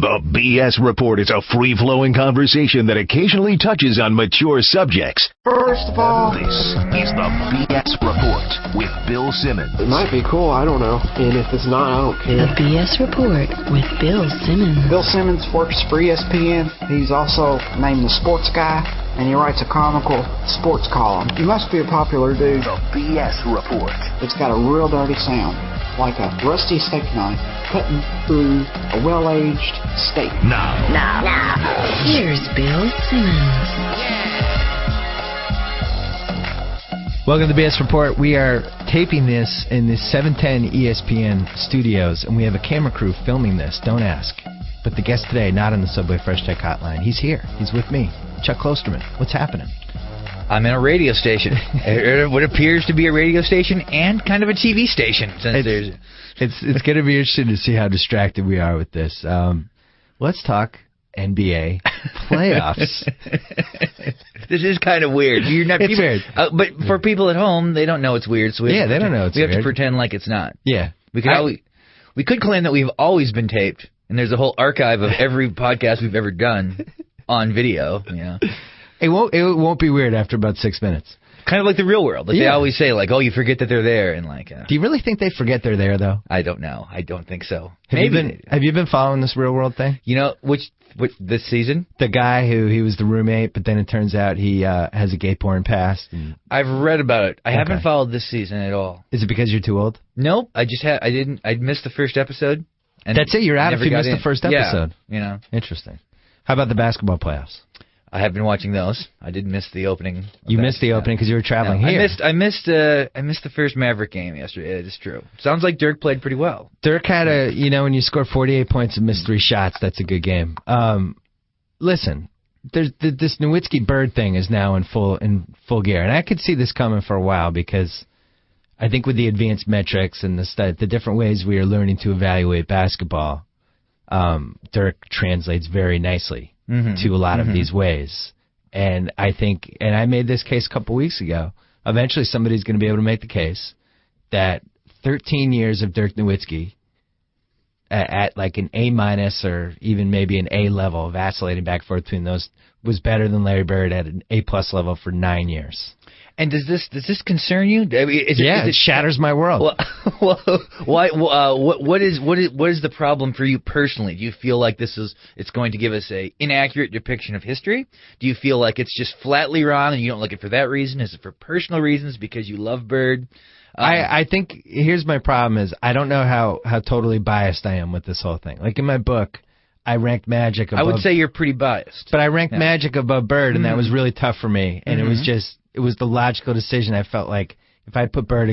The BS Report is a free-flowing conversation that occasionally touches on mature subjects. First of all, This is the BS Report with Bill Simmons. it might be cool, I don't know. And if it's not, I don't care. The BS Report with Bill Simmons. Bill Simmons works for ESPN. He's also named the sports guy, and he writes a comical sports column. He must be a popular dude. The BS Report. It's got a real dirty sound, like a rusty steak knife cutting through a well-aged steak. Now. Here's Bill Simmons. Welcome to the BS Report. We are taping this in the 710 ESPN studios, and we have a camera crew filming this. Don't ask. But the guest today, not on the Subway Fresh Tech Hotline. He's here. He's with me, Chuck Klosterman. What's happening? I'm in a radio station. What appears to be a radio station and kind of a TV station. It's going to be interesting to see how distracted we are with this. Let's talk NBA playoffs. This is kind of weird. It's weird. But for people at home, they don't know it's weird. So they don't know it's weird. We have weird. to pretend like it's not. Yeah. We could claim that we've always been taped, and there's a whole archive of every podcast we've ever done on video. You know. It won't be weird after about 6 minutes. Kind of like the real world. They always say, like, oh, you forget that they're there. And like, do you really think they forget they're there, though? I don't know. I don't think so. Have you been following this real world thing? You know, which this season? The guy he was the roommate, but then it turns out he has a gay porn past. I've read about it. I haven't followed this season at all. Is it because you're too old? Nope. I missed the first episode. And that's it. You're out if you missed the first episode. Yeah, you know. Interesting. How about the basketball playoffs? I have been watching those. I did miss the opening. You missed the opening because you were traveling here. I missed the first Maverick game yesterday. It is true. Sounds like Dirk played pretty well. Dirk had when you score 48 points and miss 3 shots, that's a good game. Listen, there's this Nowitzki Bird thing is now in full gear, and I could see this coming for a while because I think with the advanced metrics and the different ways we are learning to evaluate basketball, Dirk translates very nicely to a lot of these ways. And I think, and I made this case a couple weeks ago, eventually somebody's going to be able to make the case that 13 years of Dirk Nowitzki at like an A- or even maybe an A level, vacillating back and forth between those, was better than Larry Bird at an A+ level for 9 years. And does this concern you? I mean, it shatters my world. Well, why? What is the problem for you personally? Do you feel like it's going to give us a inaccurate depiction of history? Do you feel like it's just flatly wrong and you don't like it for that reason? Is it for personal reasons because you love Bird? I think here's my problem is I don't know how totally biased I am with this whole thing. Like in my book, I ranked Magic above... I would say you're pretty biased. But I ranked Magic above Bird, and that was really tough for me. And it was the logical decision. I felt like if I'd put Bird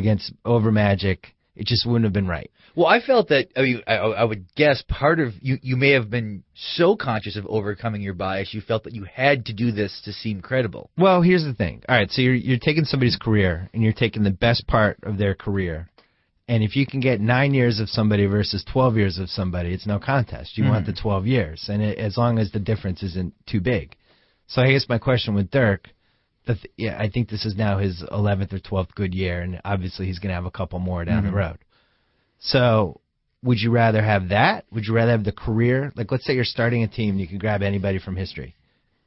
over Magic, it just wouldn't have been right. Well, I felt that, I would guess part of, you may have been so conscious of overcoming your bias, you felt that you had to do this to seem credible. Well, here's the thing. All right, so you're taking somebody's career, and you're taking the best part of their career. And if you can get 9 years of somebody versus 12 years of somebody, it's no contest. You want the 12 years, and as long as the difference isn't too big. So I guess my question with Dirk, I think this is now his 11th or 12th good year, and obviously he's going to have a couple more down the road. So would you rather have that? Would you rather have the career? Like, let's say you're starting a team, and you can grab anybody from history.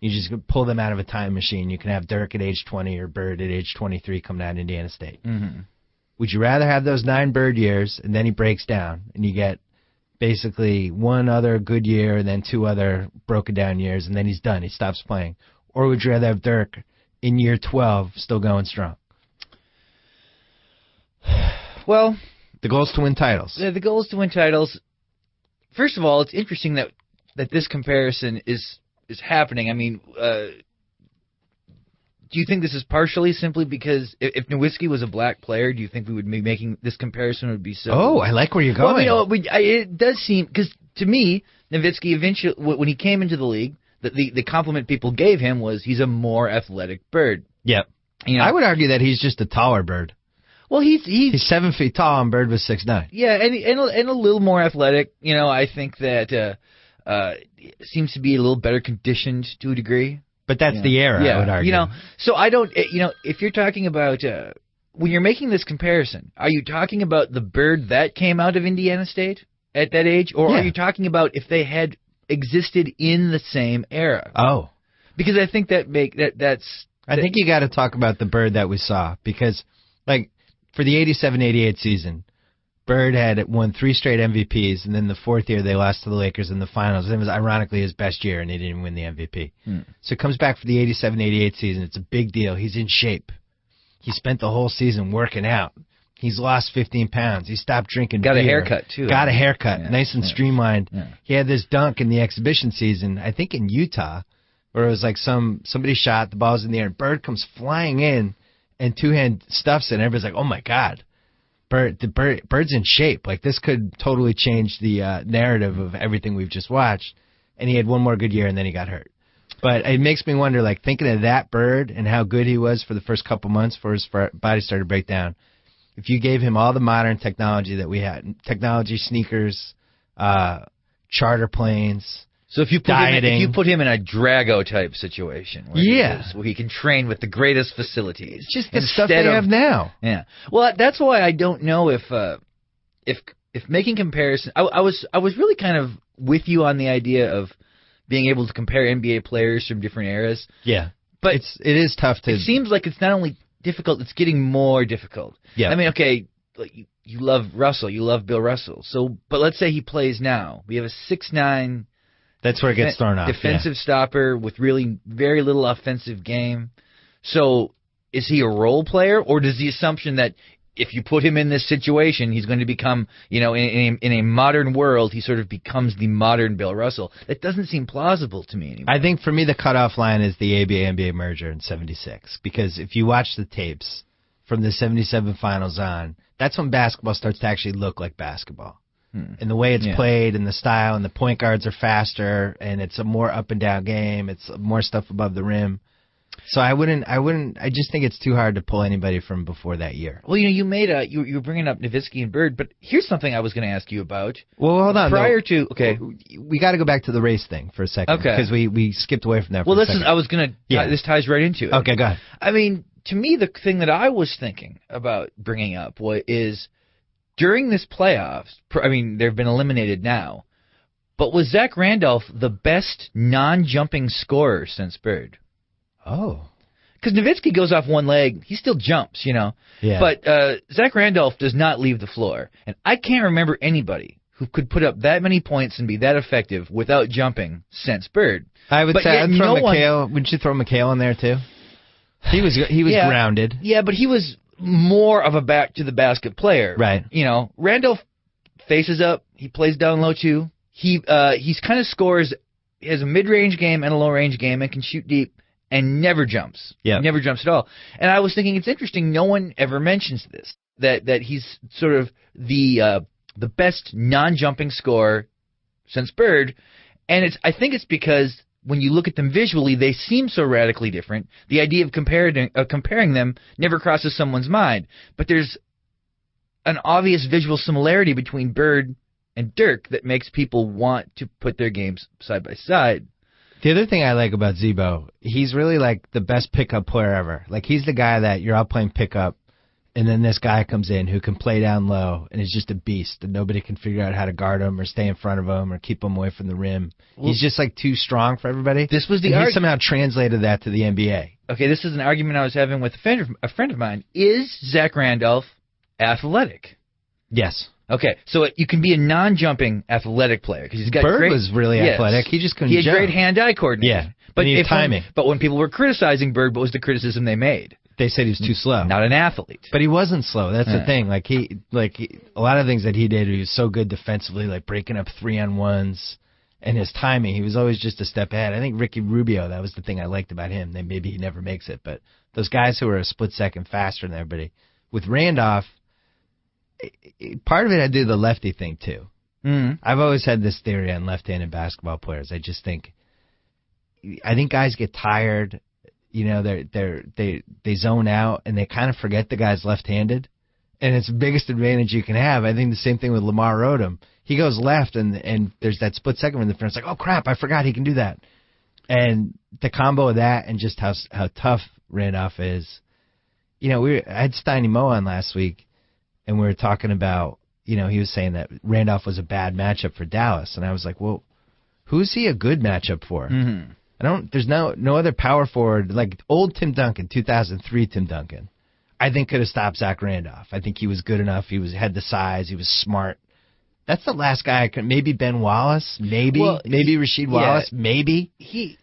You just pull them out of a time machine. You can have Dirk at age 20 or Bird at age 23 coming out of Indiana State. Would you rather have those 9 Bird years, and then he breaks down, and you get basically 1 other good year and then 2 other broken down years, and then he's done. He stops playing. Or would you rather have Dirk in year 12 still going strong? Well, the goal is to win titles. The goal is to win titles. First of all, it's interesting that this comparison is happening. I mean, do you think this is partially simply because if Nowitzki was a black player, do you think we would be making this comparison would be so? Oh, I like where you're going. Well, it does seem, because to me, Nowitzki eventually, when he came into the league, the compliment people gave him was he's a more athletic Bird. Yep. You know, I would argue that he's just a taller Bird. Well, he's 7 feet tall and Bird was 6'9". Yeah, and a little more athletic. You know, I think that seems to be a little better conditioned to a degree. But that's the era, I would argue. You know, so I don't, if you're talking about, when you're making this comparison, are you talking about the Bird that came out of Indiana State at that age? Or are you talking about if existed in the same era. Oh. Because I think that's... I think you got to talk about the Bird that we saw because, like, for the 87-88 season, Bird had won 3 straight MVPs, and then the 4th year they lost to the Lakers in the finals. And it was ironically his best year, and he didn't win the MVP. So he comes back for the 87-88 season. It's a big deal. He's in shape. He spent the whole season working out. He's lost 15 pounds. He stopped drinking beer. Got a haircut, too. Got a haircut. Yeah, nice and streamlined. Yeah. He had this dunk in the exhibition season, I think in Utah, where it was like somebody shot, the ball's in the air, and Bird comes flying in and two-hand stuffs it, and everybody's like, oh, my God. Bird's in shape. Like, this could totally change the narrative of everything we've just watched. And he had one more good year, and then he got hurt. But it makes me wonder, like, thinking of that Bird and how good he was for the first couple months before his body started to break down, if you gave him all the modern technology that we had, technology, sneakers, charter planes, so if you put him in a Drago type situation, where he can train with the greatest facilities, it's just the stuff they have now. Yeah, well, that's why I don't know if making comparison. I was really kind of with you on the idea of being able to compare NBA players from different eras. Yeah, but it is tough to. It seems like it's not only difficult; it's getting more difficult. Yeah, I mean, okay, like you love Russell, you love Bill Russell. So, but let's say he plays now. We have a 6'9". That's where it gets thrown off. Defensive stopper with really very little offensive game. So is he a role player, or does the assumption that if you put him in this situation, he's going to become, in a modern world, he sort of becomes the modern Bill Russell? That doesn't seem plausible to me anymore. I think for me the cutoff line is the ABA-NBA merger in '76, because if you watch the tapes from the '77 finals on, that's when basketball starts to actually look like basketball. And the way it's played and the style, and the point guards are faster, and it's a more up and down game. It's more stuff above the rim. So I just think it's too hard to pull anybody from before that year. Well, you were bringing up Nowitzki and Bird, but here's something I was going to ask you about. Well, hold on. Okay. We got to go back to the race thing for a second. Okay. Because we skipped away from that for a second. This ties right into it. Okay, go ahead. I mean, to me, the thing that I was thinking about bringing up is, during this playoffs, they've been eliminated now, but was Zach Randolph the best non-jumping scorer since Bird? Oh. Because Nowitzki goes off one leg, he still jumps, Yeah. But Zach Randolph does not leave the floor. And I can't remember anybody who could put up that many points and be that effective without jumping since Bird. I would say I'd throw McHale. Wouldn't you throw McHale in there too? He was grounded. Yeah, but he was more of a back to the basket player. Right. Randolph faces up, he plays down low too. He's kind of scores, he has a mid-range game and a low-range game and can shoot deep and never jumps. Yeah. Never jumps at all. And I was thinking it's interesting, no one ever mentions this, that he's sort of the best non-jumping scorer since Bird. And I think it's because when you look at them visually, they seem so radically different. The idea of comparing them never crosses someone's mind. But there's an obvious visual similarity between Bird and Dirk that makes people want to put their games side by side. The other thing I like about Zebo, he's really like the best pickup player ever. Like, he's the guy that you're out playing pickup, and then this guy comes in who can play down low and is just a beast, and nobody can figure out how to guard him or stay in front of him or keep him away from the rim. He's just like too strong for everybody. This was he somehow translated that to the NBA. Okay, this is an argument I was having with a friend of mine. Is Zach Randolph athletic? Yes. Okay, so you can be a non-jumping athletic player because he's got Bird was really athletic. He just couldn't jump. He had great hand-eye coordination. Yeah, but timing. But when people were criticizing Bird, what was the criticism they made? They said he was too slow. Not an athlete. But he wasn't slow. That's the thing. A lot of things that he did, he was so good defensively, like breaking up 3-on-1s, and his timing. He was always just a step ahead. I think Ricky Rubio, that was the thing I liked about him. Then maybe he never makes it, but those guys who are a split second faster than everybody. With Randolph, part of it had to do with the lefty thing too. I've always had this theory on left-handed basketball players. I think guys get tired. They zone out and they kind of forget the guy's left-handed, and it's the biggest advantage you can have. I think the same thing with Lamar Odom. He goes left and there's that split second when the friend's like, oh crap, I forgot he can do that. And the combo of that and just how tough Randolph is. I had Steiny Moe on last week, and we were talking about, he was saying that Randolph was a bad matchup for Dallas, and I was like, well, who's he a good matchup for? Mm-hmm. There's no other power forward like old Tim Duncan, 2003 Tim Duncan. I think could have stopped Zach Randolph. I think he was good enough. Had the size. He was smart. That's the last guy I could. Maybe Ben Wallace. Maybe Rasheed Wallace. Maybe he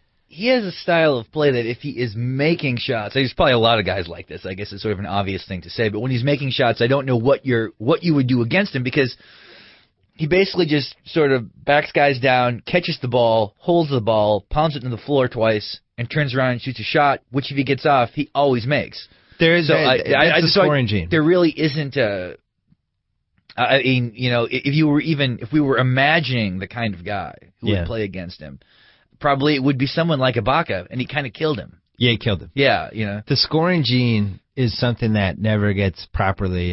has a style of play that if he is making shots, there's probably a lot of guys like this. I guess it's sort of an obvious thing to say, but when he's making shots, I don't know what you would do against him because he basically just sort of backs guys down, catches the ball, holds the ball, pounds it into the floor twice, and turns around and shoots a shot, which if he gets off, he always makes. That's the scoring gene. There really isn't a. I mean, if we were imagining the kind of guy who would play against him, probably it would be someone like Ibaka, and he kind of killed him. Yeah, he killed him. Yeah, The scoring gene is something that never gets properly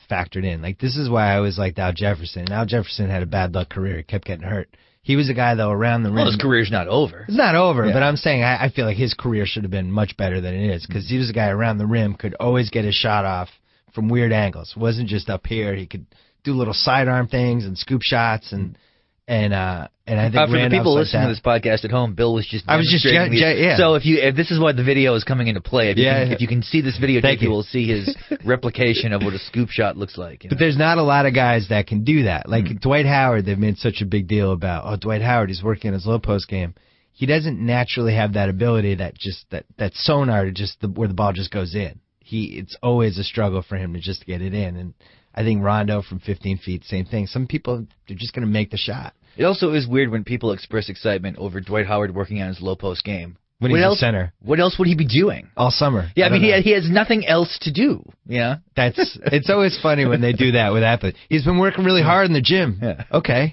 factored in. Like, this is why I always liked Al Jefferson. Al Jefferson had a bad luck career. He kept getting hurt. He was a guy, though, around the rim. Well, his career's not over. It's not over, but I'm saying I feel like his career should have been much better than it is because he was a guy around the rim, could always get his shot off from weird angles. It wasn't just up here. He could do little sidearm things and scoop shots and I think for the people like listening to this podcast at home, Bill was just I was just yeah. So if this is why the video is coming into play, if you can see this videotape, you will see his replication of what a scoop shot looks like. But there's not a lot of guys that can do that. Like Dwight Howard, they've made such a big deal about. Dwight Howard, he's working on his low post game. He doesn't naturally have that ability, that sonar to where the ball just goes in. It's always a struggle for him to just get it in. And I think Rondo from 15 feet, same thing. Some people, they're just going to make the shot. It also is weird when people express excitement over Dwight Howard working on his low post game. When he's a center. What else would he be doing? All summer. Yeah, I mean, he has nothing else to do. Yeah. It's always funny when they do that with athletes. He's been working really hard in the gym. Yeah. Okay.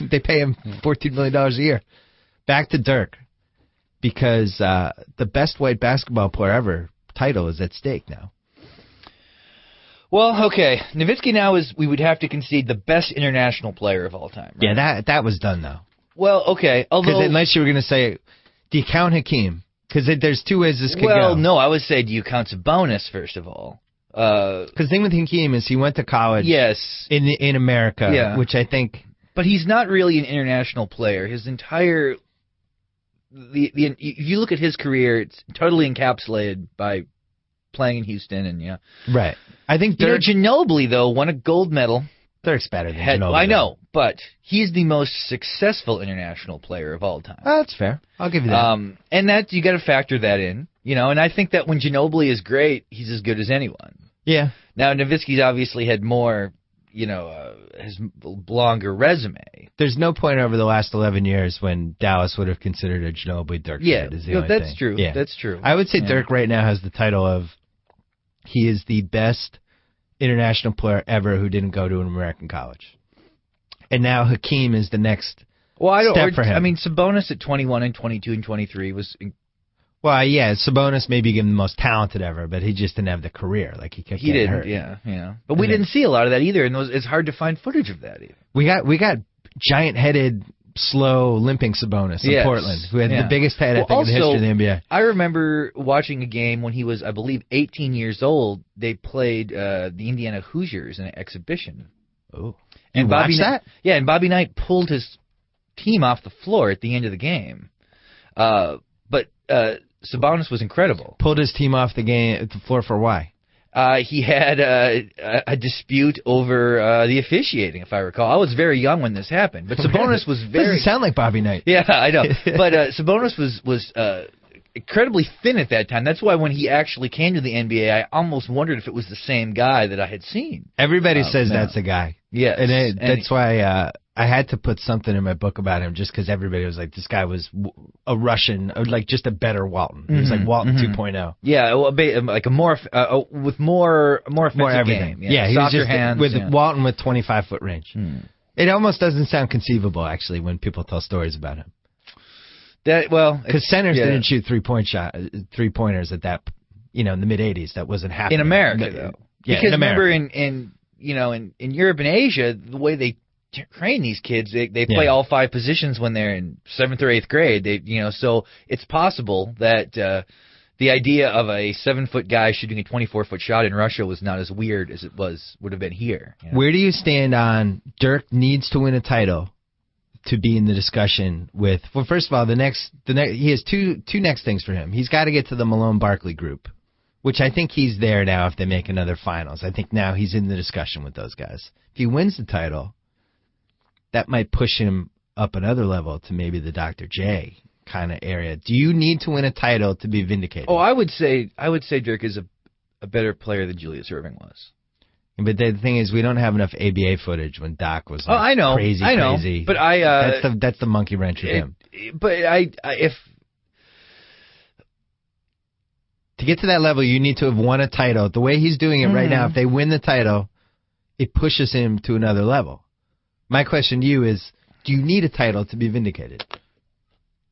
They pay him $14 million a year. Back to Dirk. Because the best white basketball player ever title is at stake now. Well, okay. Nowitzki now we would have to concede the best international player of all time. Right? Yeah, that was done, though. Well, okay. Because unless you were going to say, do you count Hakeem? Because there's two ways this could go. Well, no, I would say, do you count Sabonis, first of all? Because the thing with Hakeem is he went to college in America, which I think... But he's not really an international player. His entire... if you look at his career, it's totally encapsulated by playing in Houston and right. I think Dirk, Ginobili though won a gold medal. Dirk's better than Ginobili. I know, but he's the most successful international player of all time. Oh, that's fair. I'll give you that. And that you got to factor that in, And I think that when Ginobili is great, he's as good as anyone. Yeah. Now Nowitzki's obviously had more, his longer resume. There's no point over the last 11 years when Dallas would have considered a Ginobili Dirk. That's true. Yeah. That's true. I would say Dirk right now has the title of he is the best international player ever who didn't go to an American college. And now Hakeem is the next step for him. I mean, Sabonis at 21 and 22 and 23 was... Well, yeah, Sabonis maybe the most talented ever, but he just didn't have the career. Like he kept getting hurt. Yeah. But we didn't see a lot of that either, and it's hard to find footage of that either. We got giant-headed, slow, limping Sabonis in Portland, who had the biggest head, I think, in the history of the NBA. I remember watching a game when he was, I believe, 18 years old. They played the Indiana Hoosiers in an exhibition. Oh, and Bobby Knight? Yeah, and Bobby Knight pulled his team off the floor at the end of the game. But Sabonis was incredible. Pulled his team off the floor for why? He had a dispute over the officiating, if I recall. I was very young when this happened, but Sabonis was very... Doesn't sound like Bobby Knight. Yeah, I know. But Sabonis was incredibly thin at that time. That's why when he actually came to the NBA, I almost wondered if it was the same guy that I had seen. Everybody says that's the guy. Yes. And that's why... I had to put something in my book about him just because everybody was like, this guy was a Russian, or like just a better Walton. He was like Walton 2.0. Yeah, like a more with more offensive everything. Game. Yeah, he was just hands, with Walton with 25-foot range. It almost doesn't sound conceivable actually when people tell stories about him. Because centers didn't shoot three-pointers at that, in the mid '80s. That wasn't happening in America though. Yeah, because in America. remember in Europe and Asia, the way they train these kids, they play all five positions when they're in 7th or 8th grade. So it's possible that the idea of a 7-foot guy shooting a 24-foot shot in Russia was not as weird as it would have been here. Where do you stand on Dirk needs to win a title to be in the discussion with. Well, first of all, he has two next things for him. He's got to get to the Malone-Barkley group, which I think he's there now if they make another finals. I think now he's in the discussion with those guys. If he wins the title, that might push him up another level to maybe the Dr. J kind of area. Do you need to win a title to be vindicated? Oh, I would say Dirk is a better player than Julius Erving was. But the thing is, we don't have enough ABA footage when Doc was I know, crazy. But that's the monkey wrench with him. But if to get to that level, you need to have won a title. The way he's doing it right now, if they win the title, it pushes him to another level. My question to you is, do you need a title to be vindicated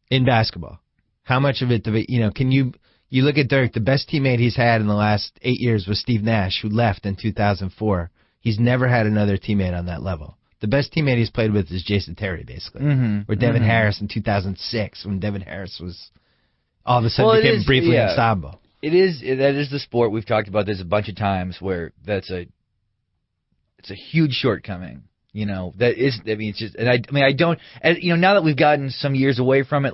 in basketball? How much of it, can you look at Dirk, the best teammate he's had in the last 8 years was Steve Nash, who left in 2004. He's never had another teammate on that level. The best teammate he's played with is Jason Terry, basically. Or Devin Harris in 2006, when Devin Harris was all of a sudden became briefly unstoppable. That is the sport. We've talked about this a bunch of times where it's a huge shortcoming. That is, it's just, and I don't, now that we've gotten some years away from it,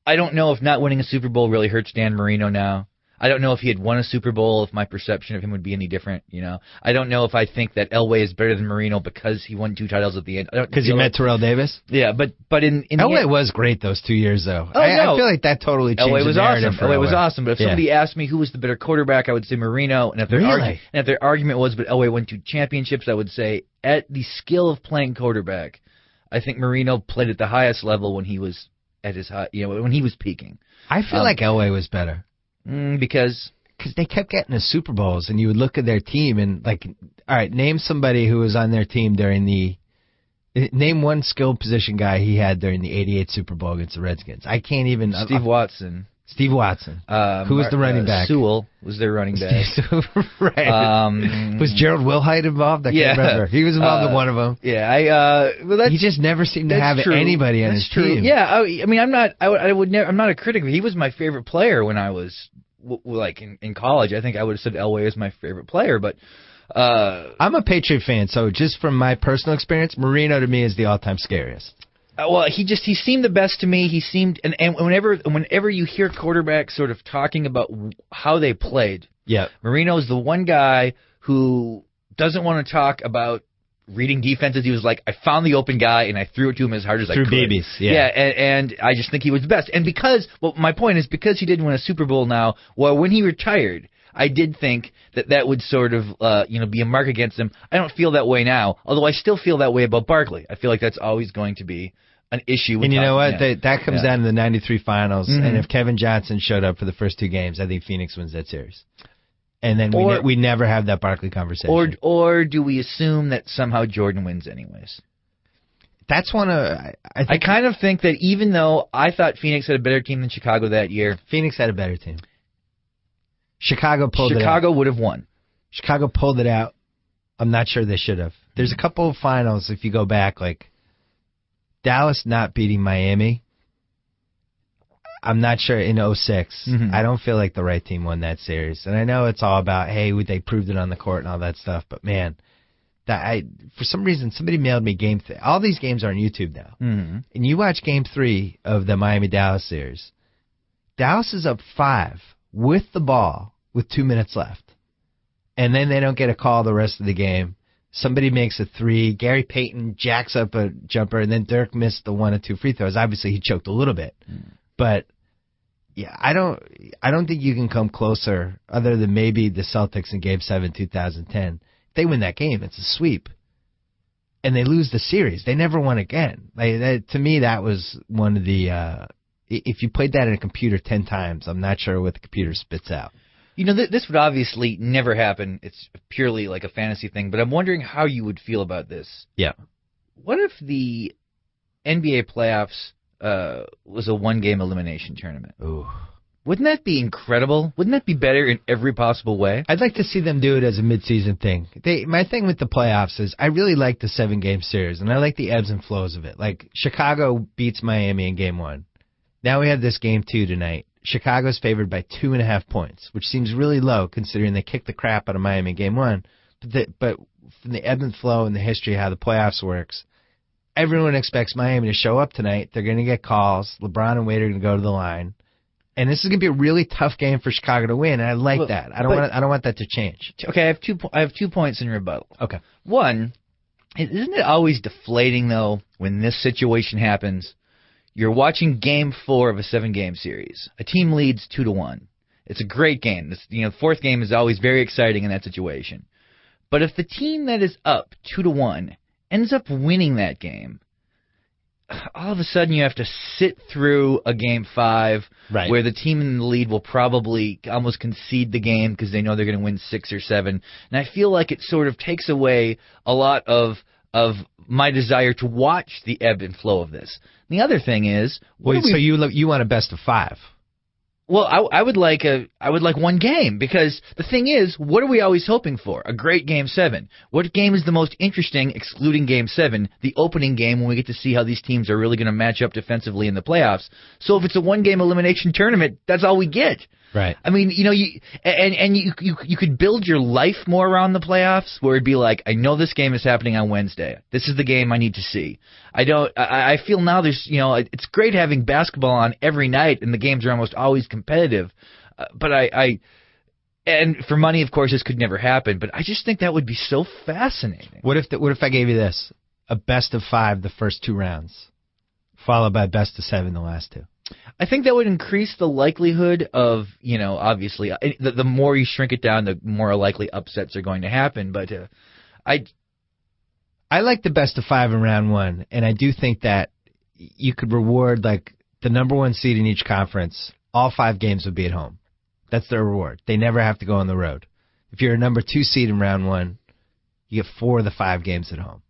I don't know if not winning a Super Bowl really hurts Dan Marino now. I don't know if he had won a Super Bowl, if my perception of him would be any different, I don't know if I think that Elway is better than Marino because he won 2 titles at the end. Because he met Terrell Davis? Yeah, but in Elway was great those 2 years, though. Oh, I feel like that totally changed Elway was the narrative awesome. for Elway was awesome, but if somebody asked me who was the better quarterback, I would say Marino. And if their argument was, but Elway won 2 championships, I would say at the skill of playing quarterback, I think Marino played at the highest level when he was at his high, when he was peaking. I feel like Elway was better. Because they kept getting to Super Bowls, and you would look at their team and, all right, name somebody who was on their team name one skilled position guy he had during the 88 Super Bowl against the Redskins. I can't even. Steve Watson. Who was the running back? Sewell was their running back. Right. Was Gerald Wilhite involved? I can't remember. He was involved in one of them. Yeah, he just never seemed to have anybody on his team. Yeah, I'm not a critic. He was my favorite player when I was in college. I think I would have said Elway was my favorite player, but I'm a Patriot fan, so just from my personal experience, Marino to me is the all-time scariest. Well, he seemed the best to me. He seemed, and whenever you hear quarterbacks sort of talking about how they played, Marino is the one guy who doesn't want to talk about reading defenses. He was like, I found the open guy and I threw it to him as hard as I could. Threw babies, and I just think he was the best. And my point is, because he didn't win a Super Bowl now, when he retired, I did think that would sort of, be a mark against him. I don't feel that way now, although I still feel that way about Barkley. I feel like that's always going to be an issue. And you know what? That comes down to the 93 finals, and if Kevin Johnson showed up for the first 2 games, I think Phoenix wins that series. And then we never have that Barkley conversation. Or do we assume that somehow Jordan wins anyways? That's one of... I kind of think that even though I thought Phoenix had a better team than Chicago that year... Phoenix had a better team. Chicago pulled it out. Chicago would have won. Chicago pulled it out. I'm not sure they should have. There's a couple of finals, if you go back, Dallas not beating Miami. I'm not sure in 06. I don't feel like the right team won that series. And I know it's all about, hey, they proved it on the court and all that stuff. But, man, for some reason, somebody mailed me Game 3. All these games are on YouTube now. And you watch Game 3 of the Miami-Dallas series. Dallas is up 5 with the ball with 2 minutes left. And then they don't get a call the rest of the game. Somebody makes a 3. Gary Payton jacks up a jumper, and then Dirk missed the 1 or 2 free throws. Obviously, he choked a little bit. But, yeah, I don't think you can come closer other than maybe the Celtics in Game 7 2010. If they win that game, it's a sweep. And they lose the series. They never won again. To me, that was one of the if you played that in a computer 10 times, I'm not sure what the computer spits out. This would obviously never happen. It's purely like a fantasy thing, but I'm wondering how you would feel about this. Yeah. What if the NBA playoffs was a 1-game elimination tournament? Ooh. Wouldn't that be incredible? Wouldn't that be better in every possible way? I'd like to see them do it as a midseason thing. My thing with the playoffs is I really like the 7-game series, and I like the ebbs and flows of it. Like, Chicago beats Miami in Game 1. Now we have this Game 2 tonight. Chicago's favored by 2.5 points, which seems really low considering they kicked the crap out of Miami in Game 1. But from the ebb and flow and the history of how the playoffs works, everyone expects Miami to show up tonight. They're going to get calls. LeBron and Wade are going to go to the line. And this is going to be a really tough game for Chicago to win, and I like that. I don't want that to change. Okay, I have 2 points in rebuttal. Okay. One, isn't it always deflating, though, when this situation happens? You're watching Game 4 of a 7-game series. A team leads 2-1. It's a great game. The fourth game is always very exciting in that situation. But if the team that is up 2-1 ends up winning that game, all of a sudden you have to sit through a Game 5 where the team in the lead will probably almost concede the game because they know they're going to win 6 or 7. And I feel like it sort of takes away a lot of my desire to watch the ebb and flow of this. And the other thing is... so you want a best of 5? Well, I would like one game, because the thing is, what are we always hoping for? A great Game 7. What game is the most interesting, excluding Game 7? The opening game, when we get to see how these teams are really going to match up defensively in the playoffs. So if it's a one-game elimination tournament, that's all we get. Right. I mean, you could build your life more around the playoffs, where it'd be like, I know this game is happening on Wednesday. This is the game I need to see. I feel now there's, it's great having basketball on every night, and the games are almost always competitive. But and for money, of course, this could never happen. But I just think that would be so fascinating. What if I gave you this? A best of 5 the first 2 rounds, followed by best of 7 the last 2. I think that would increase the likelihood of, obviously, the more you shrink it down, the more likely upsets are going to happen. But I like the best of 5 in round 1, and I do think that you could reward like the number 1 seed in each conference. All 5 games would be at home. That's their reward. They never have to go on the road. If you're a number 2 seed in round 1, you get 4 of the 5 games at home.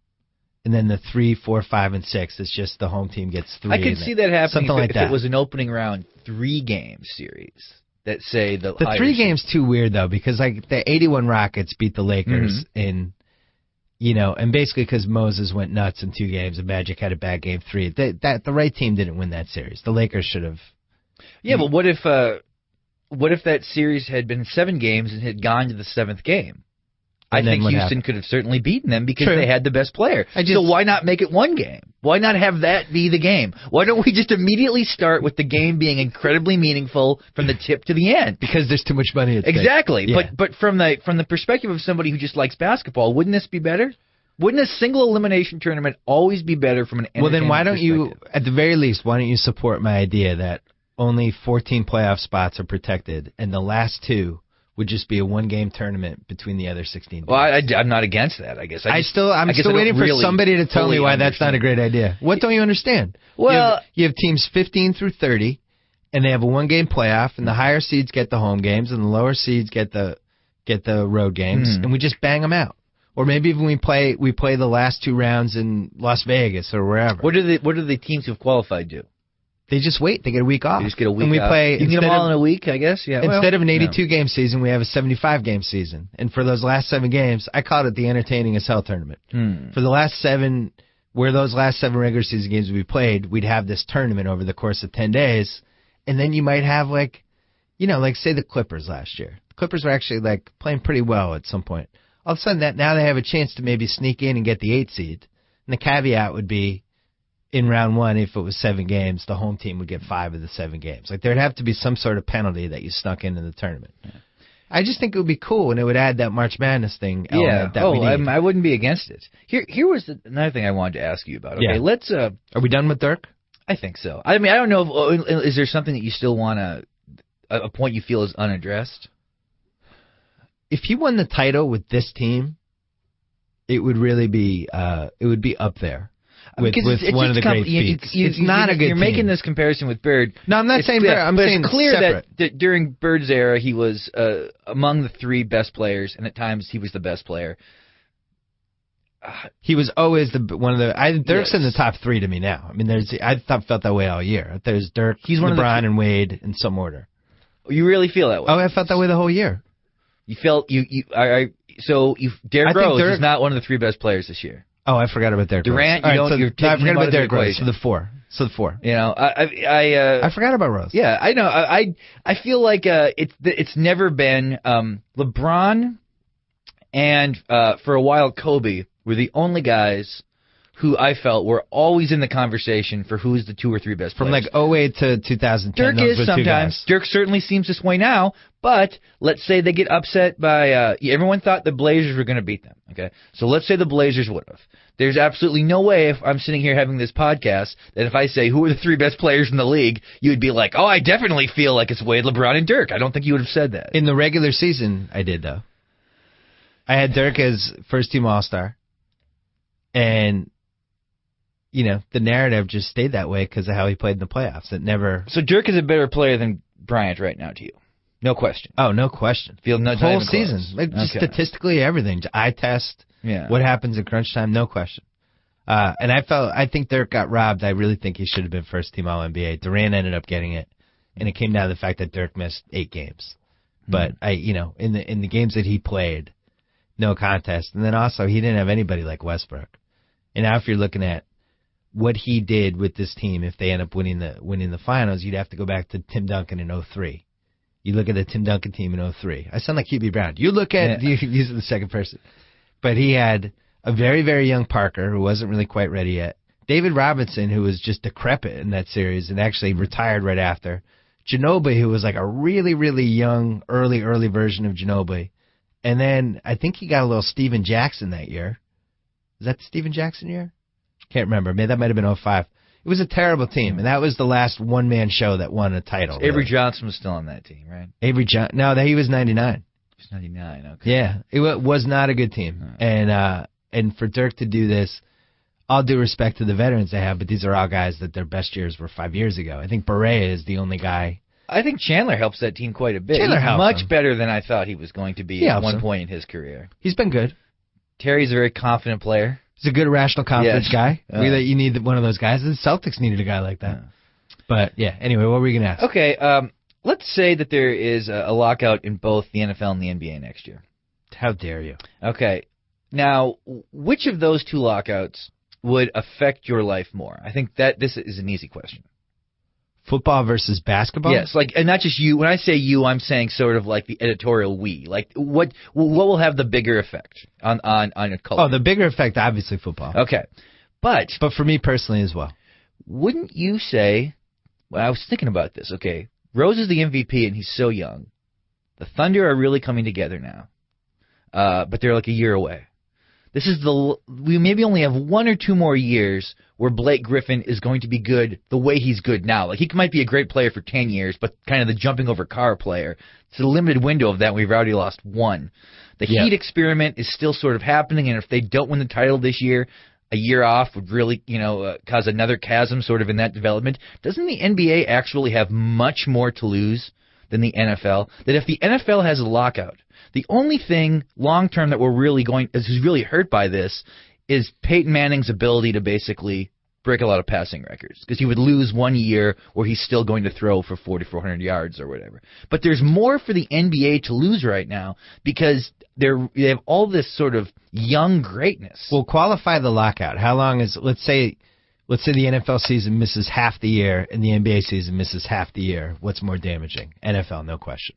And then the 3, 4, 5, and 6, it's just the home team gets 3. I could see that happening if it was an opening round 3-game series. That say the 3 games too weird though, because like the 81 Rockets beat the Lakers in, and basically because Moses went nuts in 2 games and Magic had a bad game 3. The right team didn't win that series. The Lakers should have. Yeah, but what if that series had been 7 games and had gone to the 7th game? I think Houston could have certainly beaten them because they had the best player. So why not make it 1 game? Why not have that be the game? Why don't we just immediately start with the game being incredibly meaningful from the tip to the end? Because there's too much money at stake. Exactly. Yeah. But from the perspective of somebody who just likes basketball, wouldn't this be better? Wouldn't a single elimination tournament always be better from an entertainment perspective? Well, then why don't you, at the very least, why don't you support my idea that only 14 playoff spots are protected and the last 2 would just be a 1-game tournament between the other 16 teams? Well, I'm not against that, I guess. I'm still waiting for somebody to tell me why that's not a great idea. What don't you understand? Well, you have teams 15 through 30, and they have a 1-game playoff, and the higher seeds get the home games, and the lower seeds get the road games, and we just bang them out. Or maybe even we play the last 2 rounds in Las Vegas or wherever. What do the teams who've qualified do? They just wait. They get a week off. They just get a week and we off. play. You can get them all in a week, I guess. Yeah. Instead of an 82-game season, we have a 75-game season. And for those last 7 games, I called it the entertaining as hell tournament. For the last 7, where those last 7 regular season games we played, we'd have this tournament over the course of 10 days. And then you might have like say the Clippers last year. The Clippers were actually like playing pretty well at some point. All of a sudden, now they have a chance to maybe sneak in and get the 8 seed. And the caveat would be, in round 1, if it was 7 games, the home team would get 5 of the 7 games. Like there'd have to be some sort of penalty that you snuck into the tournament. Yeah. I just think it would be cool, and it would add that March Madness thing. Element that we need. I wouldn't be against it. Here was another thing I wanted to ask you about. Okay, let's. Are we done with Dirk? I think so. I mean, I don't know. Is there something that you still want a point you feel is unaddressed? If he won the title with this team, it would really be. It would be up there. With one of the great feats. It's not a good You're team. making this comparison with Bird. No, I'm not saying Bird. I'm saying it's clear separate. that during Bird's era, he was among the 3 best players, and at times he was the best player. He was always one of the. Dirk's in the top 3 to me now. I mean, I felt that way all year. There's Dirk, LeBron, and Wade in some order. You really feel that way? Oh, I felt that way the whole year. You felt Derrick Rose is not one of the 3 best players this year. Oh, I forgot about Derrick Durant. Rose. You're taking I forgot about Derrick Rose. Equation. So the 4. You know, I forgot about Rose. Yeah, I know. I feel like it's never been LeBron and for a while Kobe were the only guys who I felt were always in the conversation for who's the 2 or 3 best From players. like 08 to 2010. Dirk those is were 2 sometimes. guys. Dirk certainly seems this way now, but let's say they get upset by everyone thought the Blazers were going to beat them, okay? So let's say the Blazers would have. There's absolutely no way if I'm sitting here having this podcast that if I say who are the 3 best players in the league, you would be like, "Oh, I definitely feel like it's Wade, LeBron, and Dirk." I don't think you would have said that. In the regular season, I did, though. I had Dirk as first-team All-Star, and the narrative just stayed that way because of how he played in the playoffs. It never. So Dirk is a better player than Bryant right now to you, no question. Oh, no question. Feel no Whole even close. season, like, just Okay. statistically, everything. Eye test. Yeah. What happens in crunch time? No question. And I think Dirk got robbed. I really think he should have been first-team All-NBA. Durant ended up getting it, and it came down to the fact that Dirk missed 8 games. But in the games that he played, no contest. And then also he didn't have anybody like Westbrook. And now if you're looking at what he did with this team, if they end up winning the finals, you'd have to go back to Tim Duncan in 03. You look at the Tim Duncan team in 03. I sound like QB Brown. You look at these are the second person. But he had a very, very young Parker who wasn't really quite ready yet. David Robinson, who was just decrepit in that series and actually retired right after. Ginobili, who was like a really, really young, early version of Ginobili. And then I think he got a little Steven Jackson that year. Is that the Steven Jackson year? Can't remember. Maybe that might have been 05. It was a terrible team, and that was the last one-man show that won a title. So Avery Johnson was still on that team, right? No, he was 99. He was 99, okay. Yeah, it was not a good team. And for Dirk to do this, all due respect to the veterans they have, but these are all guys that their best years were 5 years ago. I think Barea is the only guy. I think Chandler helps that team quite a bit. Chandler He's helps much him. better than I thought he was going to be at one point in his career. He's been good. Terry's a very confident player. He's a good, rational confidence guy. You need one of those guys. The Celtics needed a guy like that. But, anyway, what were you going to ask? Okay, let's say that there is a lockout in both the NFL and the NBA next year. How dare you? Okay. Now, which of those 2 lockouts would affect your life more? I think that this is an easy question. Football versus basketball? Yes, and not just you. When I say you, I'm saying sort of like the editorial we. Like, what will have the bigger effect on a culture? Oh, the bigger effect, obviously, football. Okay. But for me personally as well. Wouldn't you say, well, I was thinking about this, okay, Rose is the MVP and he's so young. The Thunder are really coming together now. But they're like a year away. We maybe only have 1 or 2 more years where Blake Griffin is going to be good the way he's good now. Like, he might be a great player for 10 years, but kind of the jumping over car player. It's a limited window of that, and we've already lost 1. The Heat experiment is still sort of happening, and if they don't win the title this year, a year off would really, cause another chasm sort of in that development. Doesn't the NBA actually have much more to lose than the NFL? That if the NFL has a lockout, the only thing long-term that is really hurt by this is Peyton Manning's ability to basically break a lot of passing records, because he would lose 1 year where he's still going to throw for 4,400 yards or whatever. But there's more for the NBA to lose right now because they have all this sort of young greatness. Well, qualify the lockout. How long is, let's say the NFL season misses half the year and the NBA season misses half the year. What's more damaging? NFL, no question.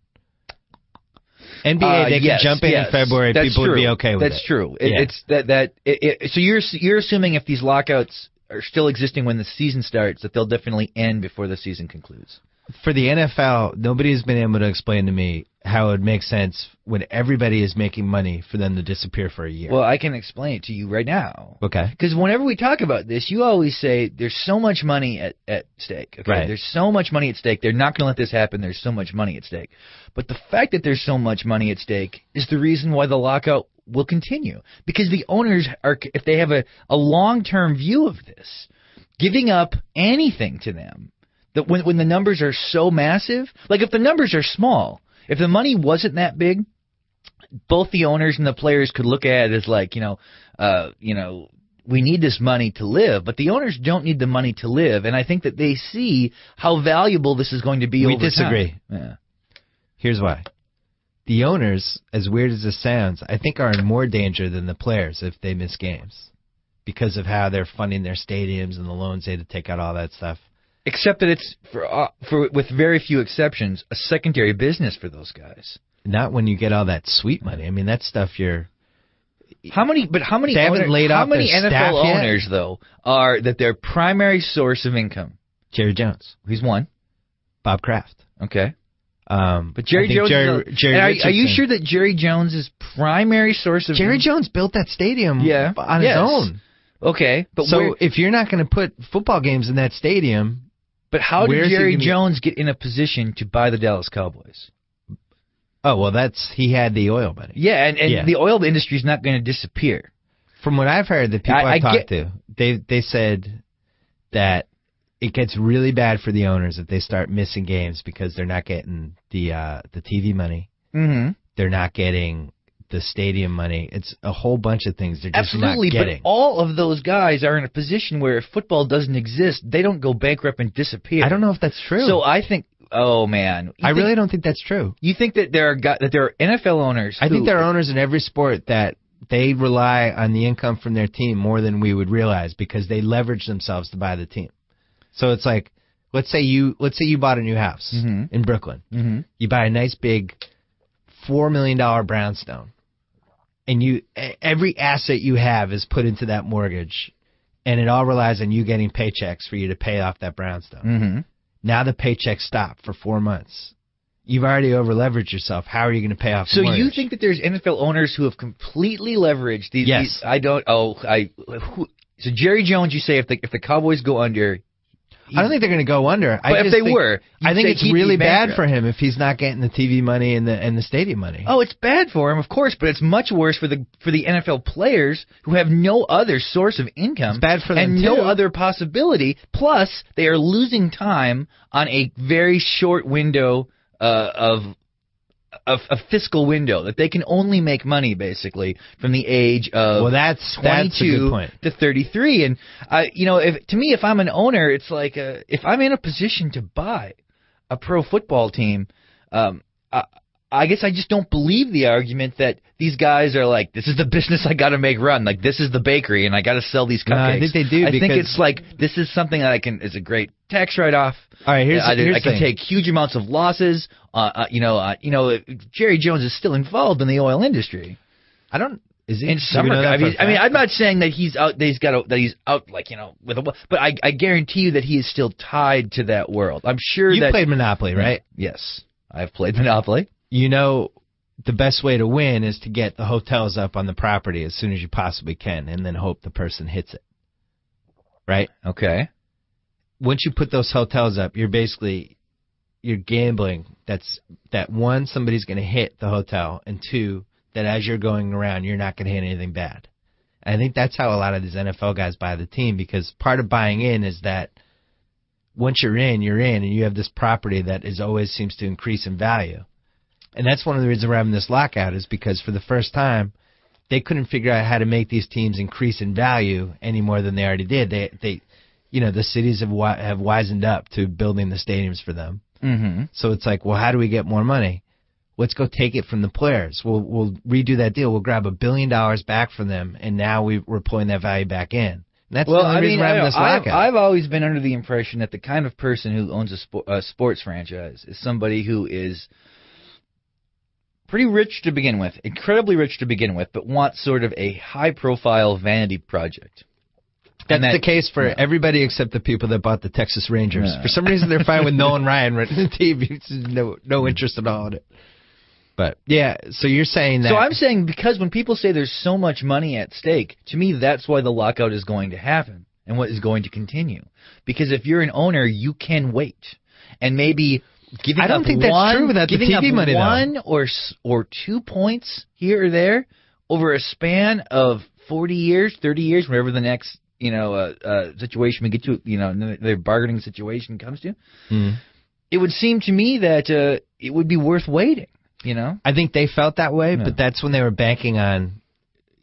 NBA, they can jump in February. That's people true. would be okay with it. That's true. So you're assuming if these lockouts are still existing when the season starts, that they'll definitely end before the season concludes. For the NFL, nobody's been able to explain to me how it would make sense when everybody is making money for them to disappear for a year. Well, I can explain it to you right now. Okay. Because whenever we talk about this, you always say there's so much money at stake. Okay? Right. There's so much money at stake. They're not going to let this happen. There's so much money at stake. But the fact that there's so much money at stake is the reason why the lockout will continue. Because the owners are, if they have a long-term view of this, giving up anything to them, that when the numbers are so massive, like if the numbers are small, if the money wasn't that big, both the owners and the players could look at it as like, we need this money to live, but the owners don't need the money to live, and I think that they see how valuable this is going to be over time. We disagree. Yeah. Here's why. The owners, as weird as this sounds, I think are in more danger than the players if they miss games because of how they're funding their stadiums and the loans they had to take out, all that stuff. Except that it's, for with very few exceptions, a secondary business for those guys. Not when you get all that sweet money. I mean, that stuff How many They haven't laid how off many their NFL staff yet? owners though are that their primary source of income? Jerry Jones, He's one. Bob Kraft. Okay. But But Jerry Jones. Are you sure that Jerry Jones' primary source of Jerry Jones built that stadium on his own? Okay, but So if you're not going to put football games in that stadium, but how did where's he Jerry gonna- Jones get in a position to buy the Dallas Cowboys? oh well, he had the oil money. Yeah, and Yeah. the oil industry is not going to disappear. From what I've heard, the people I I've talked get- to, they said that it gets really bad for the owners if they start missing games because they're not getting the TV money. Mm-hmm. They're not getting the stadium money. It's a whole bunch of things they're just Absolutely, not getting. but all of those guys are in a position where if football doesn't exist, they don't go bankrupt and disappear. I don't know if that's true. So I think, oh man, I really don't think that's true. You think that there are NFL owners? I think there are owners in every sport that they rely on the income from their team more than we would realize because they leverage themselves to buy the team. So it's like, let's say you bought a new house in Brooklyn. Mm-hmm. You buy a nice big $4 million brownstone, and every asset you have is put into that mortgage, and it all relies on you getting paychecks for you to pay off that brownstone. Mm-hmm. Now the paychecks stop for 4 months. You've already over-leveraged yourself. How are you going to pay off the So mortgage? you think that there's NFL owners who have completely leveraged these? Yes. So Jerry Jones, you say if the Cowboys go under. I don't think they're going to go under. But if they were, I think you'd it's say he'd really be bad bankrupt. for him if he's not getting the TV money and the stadium money. Oh, it's bad for him, of course, but it's much worse for the NFL players who have no other source of income. It's bad for them, and no too. other possibility. Plus, they are losing time on a very short window of a fiscal window that they can only make money basically from the age of that's a 22 good point. to 33. And if I'm an owner, it's like if I'm in a position to buy a pro football team, I guess I just don't believe the argument that these guys are like, this is the business I got to make run. Like, this is the bakery, and I got to sell these cupcakes. No, I think they do. I think because- it's like, this is something that it's a great tax write-off. All right, here's I the can thing. take huge amounts of losses. Jerry Jones is still involved in the oil industry. I don't. Is he? In Do we summer, know that for a fact? I'm not saying that he's out. That he's out with a. But I guarantee you that he is still tied to that world. I'm sure You that played Monopoly, right? Yes, I've played Monopoly. You know, the best way to win is to get the hotels up on the property as soon as you possibly can, and then hope the person hits it. Right? Okay. Once you put those hotels up, you're gambling. That one, somebody's going to hit the hotel, and two, that as you're going around, you're not going to hit anything bad. And I think that's how a lot of these NFL guys buy the team, because part of buying in is that once you're in, and you have this property that always seems to increase in value. And that's one of the reasons we're having this lockout, is because for the first time, they couldn't figure out how to make these teams increase in value any more than they already did. The cities have wisened up to building the stadiums for them. Mm-hmm. So it's like, well, how do we get more money? Let's go take it from the players. We'll redo that deal. We'll grab $1 billion back from them, and now we're pulling that value back in. And that's the only reason we're having this lockout. I've always been under the impression that the kind of person who owns a sports franchise is somebody who is pretty rich to begin with, incredibly rich to begin with, but wants sort of a high-profile vanity project. That's the case for everybody except the people that bought the Texas Rangers. Yeah. For some reason, they're fine with Nolan Ryan running the team. No interest at all in it. But, yeah, so you're saying that... So I'm saying, because when people say there's so much money at stake, to me that's why the lockout is going to happen and what is going to continue. Because if you're an owner, you can wait. And maybe giving I don't up think that's true without the giving TV up money, though. 1 or 2 points here or there over a span of 40 years, 30 years, wherever the next situation we get to, the bargaining situation comes to, it would seem to me that it would be worth waiting. I think they felt that way, but that's when they were banking on.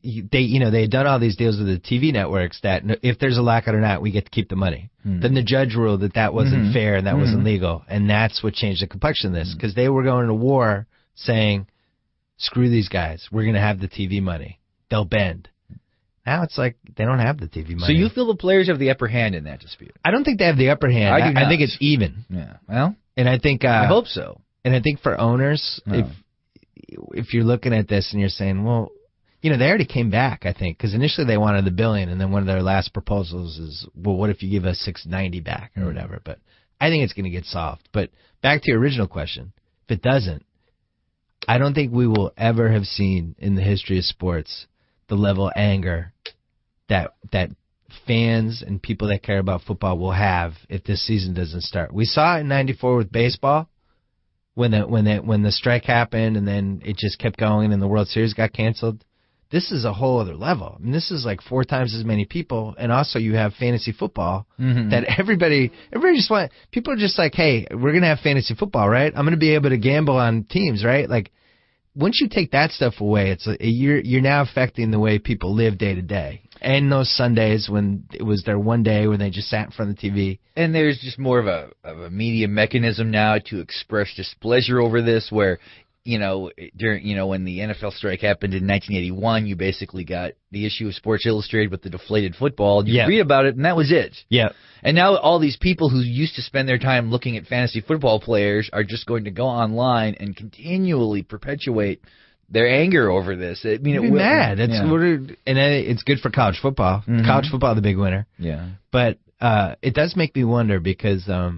They had done all these deals with the TV networks that if there's a lockout or not, we get to keep the money. Then the judge ruled that wasn't fair and that wasn't legal, and that's what changed the complexion of this, because they were going to war saying, "Screw these guys, we're going to have the TV money. They'll bend." Now it's like they don't have the TV money. So you feel the players have the upper hand in that dispute? I don't think they have the upper hand. I do not. I think it's even. Yeah. Well, and I think I hope so. And I think for owners, if you're looking at this and you're saying, well, they already came back, I think, because initially they wanted the $1 billion, and then one of their last proposals is, well, what if you give us $690 back or whatever? But I think it's going to get solved. But back to your original question, if it doesn't, I don't think we will ever have seen in the history of sports the level of anger that fans and people that care about football will have if this season doesn't start. We saw it in '94 with baseball when the strike happened, and then it just kept going, and the World Series got canceled. This is a whole other level. I mean, this is like 4 times as many people, and also you have fantasy football that everybody just want. People are just like, hey, we're gonna have fantasy football, right? I'm gonna be able to gamble on teams, right? Like, once you take that stuff away, it's you're now affecting the way people live day to day. And those Sundays when it was their one day when they just sat in front of the TV. And there's just more of a media mechanism now to express displeasure over this, where during when the NFL strike happened in 1981, you basically got the issue of Sports Illustrated with the deflated football. You read about it, and that was it. Yeah. And now all these people who used to spend their time looking at fantasy football players are just going to go online and continually perpetuate their anger over this. I mean, it'd be mad. It's good for college football. College football, the big winner. Yeah. But it does make me wonder because there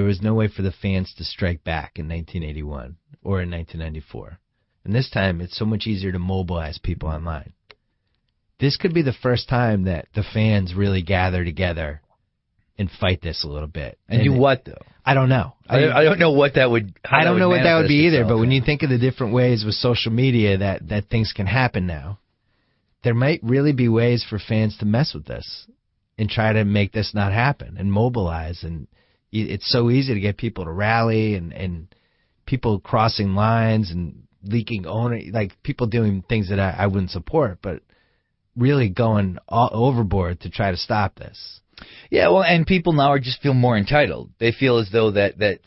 was no way for the fans to strike back in 1981 or in 1994. And this time, it's so much easier to mobilize people online. This could be the first time that the fans really gather together and fight this a little bit. And do what, though? I don't know. I don't know what that would. I don't know what that would be either. But when you think of the different ways with social media that things can happen now, there might really be ways for fans to mess with this and try to make this not happen and mobilize. And it's so easy to get people to rally and people crossing lines and leaking owner, like people doing things that I wouldn't support, but really going all overboard to try to stop this. Yeah, well, and people now just feel more entitled. They feel as though that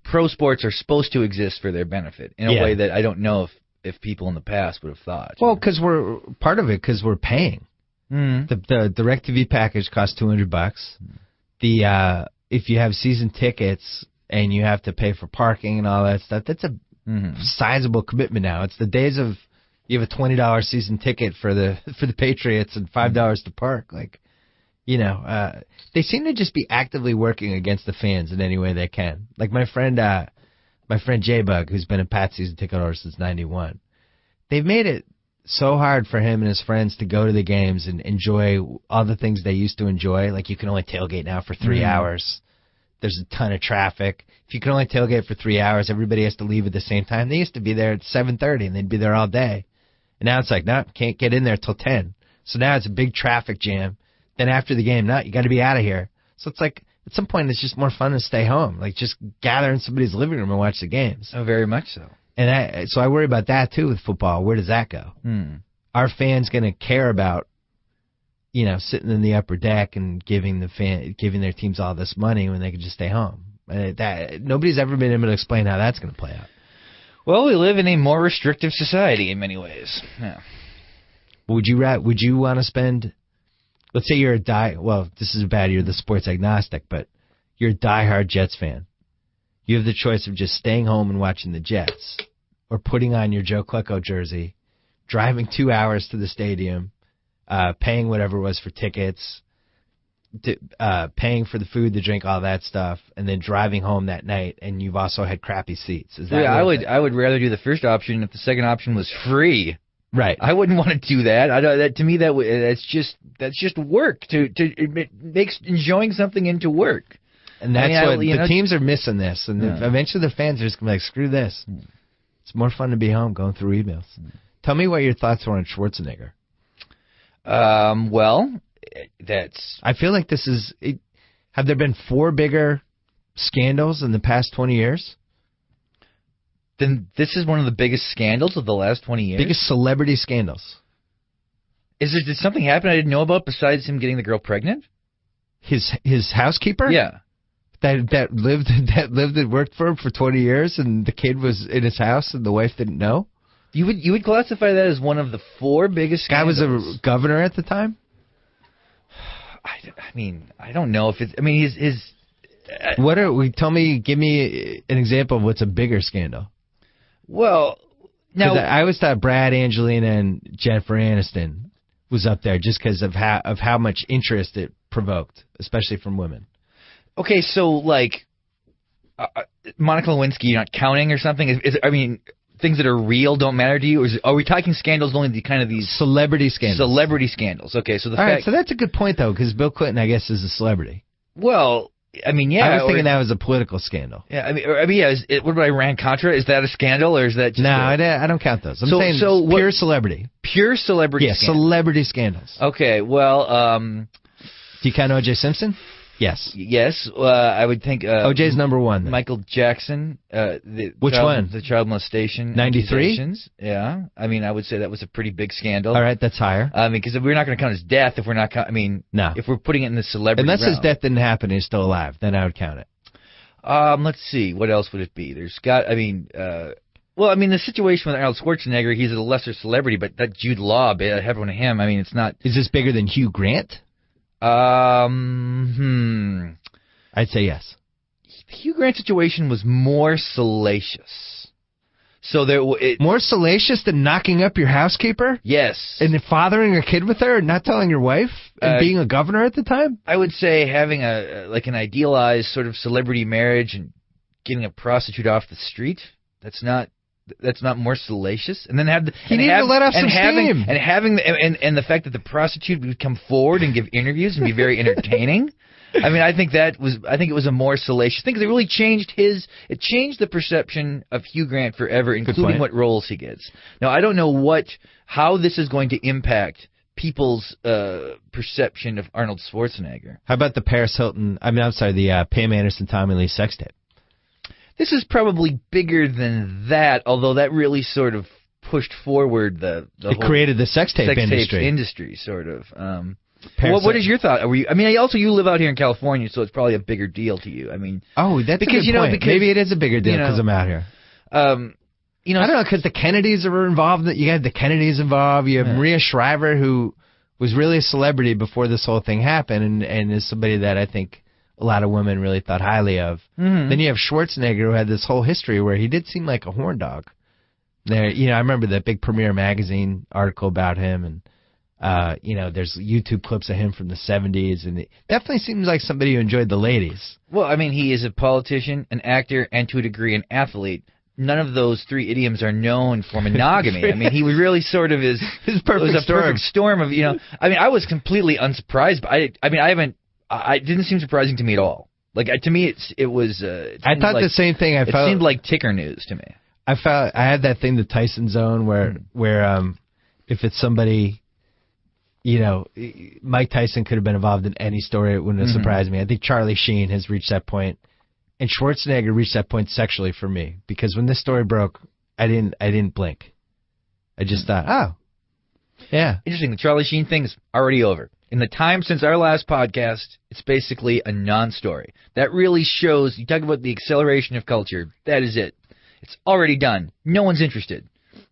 pro sports are supposed to exist for their benefit in a way that I don't know if people in the past would have thought. Well, because we're part of it because we're paying. The DirecTV package costs $200. If you have season tickets and you have to pay for parking and all that stuff, that's a sizable commitment now. It's the days of you have a $20 season ticket for the Patriots and $5 to park. Like, they seem to just be actively working against the fans in any way they can. Like my friend J-Bug, who's been a Pat season ticket holder since '91, they've made it so hard for him and his friends to go to the games and enjoy all the things they used to enjoy. Like you can only tailgate now for 3 hours. There's a ton of traffic. If you can only tailgate for 3 hours, everybody has to leave at the same time. They used to be there at 7:30 and they'd be there all day. And now it's like, no, can't get in there till 10. So now it's a big traffic jam. Then after the game, no, you got to be out of here. So it's like at some point it's just more fun to stay home, like just gather in somebody's living room and watch the games. Oh, very much so. And so I worry about that too with football. Where does that go? Are fans going to care about, sitting in the upper deck and giving their teams all this money when they could just stay home? Nobody's ever been able to explain how that's going to play out. Well, we live in a more restrictive society in many ways. Yeah. Would you want to spend? Let's say you're this is bad. You're the sports agnostic, but you're a diehard Jets fan. You have the choice of just staying home and watching the Jets, or putting on your Joe Klecko jersey, driving 2 hours to the stadium, paying whatever it was for tickets, paying for the food, the drink, all that stuff, and then driving home that night, and you've also had crappy seats. Is that? Yeah, I would rather do the first option if the second option was free. Right. I wouldn't want to do that. To me, that's just work. It makes enjoying something into work. And that's the teams are missing this. And eventually the fans are just going to be like, screw this. It's more fun to be home going through emails. Tell me what your thoughts were on Schwarzenegger. I feel like this is... Have there been 4 bigger scandals in the past 20 years? Then this is one of the biggest scandals of the last 20 years? Biggest celebrity scandals. Did something happen I didn't know about besides him getting the girl pregnant? His housekeeper? Yeah. That lived and worked for him for 20 years, and the kid was in his house and the wife didn't know? You would classify that as one of the 4 biggest scandals? Guy was a governor at the time? I don't know if it's... I mean, his give me an example of what's a bigger scandal. Well, Now, I always thought Brad, Angelina, and Jennifer Aniston was up there just because of how much interest it provoked, especially from women. okay, so like Monica Lewinsky, you're not counting or something? I mean, things that are real don't matter to you? Or are we talking scandals only kind of these celebrity scandals? Celebrity scandals. Okay, so the All fact. right, so that's a good point though, because Bill Clinton, I guess, is a celebrity. Well, I mean, yeah. I was thinking that was a political scandal. Yeah, I mean, yeah. What about Iran-Contra? Is that a scandal, or is that just No, I don't count those. I'm saying pure celebrity. Pure celebrity. Yeah, scandal. celebrity scandals. Okay, well, Do you count O.J. Simpson? Yes. yes, I would think. O.J.'s number one. Then. Michael Jackson. Which one? The child molestation. 93? accusations. Yeah, I mean, I would say that was a pretty big scandal. All right, that's higher. I mean, because we're not going to count his death if we're not. No. If we're putting it in the celebrity. Unless his realm. death didn't happen and he's still alive, then I would count it. Let's see. What else would it be? There's got. I mean, well, I mean, the situation with Arnold Schwarzenegger, he's a lesser celebrity, but that Jude Law, everyone to him. I mean, it's not. Is this bigger than Hugh Grant? I'd say yes. The Hugh Grant situation was more salacious. So More salacious than knocking up your housekeeper? Yes. And then fathering a kid with her and not telling your wife? And being a governor at the time? I would say having an idealized sort of celebrity marriage and getting a prostitute off the street. That's not more salacious. And then to let off some steam. And the fact that the prostitute would come forward and give interviews and be very entertaining. I mean, I think it was a more salacious thing because it really changed the perception of Hugh Grant forever, including what roles he gets. Now, I don't know how this is going to impact people's perception of Arnold Schwarzenegger. How about the the Pam Anderson, Tommy Lee sex tape? This is probably bigger than that, although that really sort of pushed forward the it created the sex tape industry, sort of. What is your thought? You live out here in California, so it's probably a bigger deal to you. I mean, that's because a good point. Because maybe it is a bigger deal because I'm out here. I don't know, because the Kennedys are involved. You had the Kennedys involved. You have Maria Shriver, who was really a celebrity before this whole thing happened, and is somebody that I think a lot of women really thought highly of. Mm-hmm. Then you have Schwarzenegger, who had this whole history where he did seem like a horn dog. There, I remember that big Premiere magazine article about him, and there's YouTube clips of him from the 70s, and it definitely seems like somebody who enjoyed the ladies. Well, I mean, he is a politician, an actor, and to a degree an athlete. None of those three idioms are known for monogamy. I mean, he really sort of is. His perfect storm of, I mean, I was completely unsurprised, but it didn't seem surprising to me at all. Like, to me, it was. I thought the same thing. It seemed like ticker news to me. I had that thing, the Tyson zone, where if it's somebody, Mike Tyson could have been involved in any story. It wouldn't have surprised me. I think Charlie Sheen has reached that point, and Schwarzenegger reached that point sexually for me, because when this story broke, I didn't blink. I just thought, oh, yeah. Interesting. The Charlie Sheen thing is already over. In the time since our last podcast, it's basically a non-story. That really shows, you talk about the acceleration of culture, that is it. It's already done. No one's interested.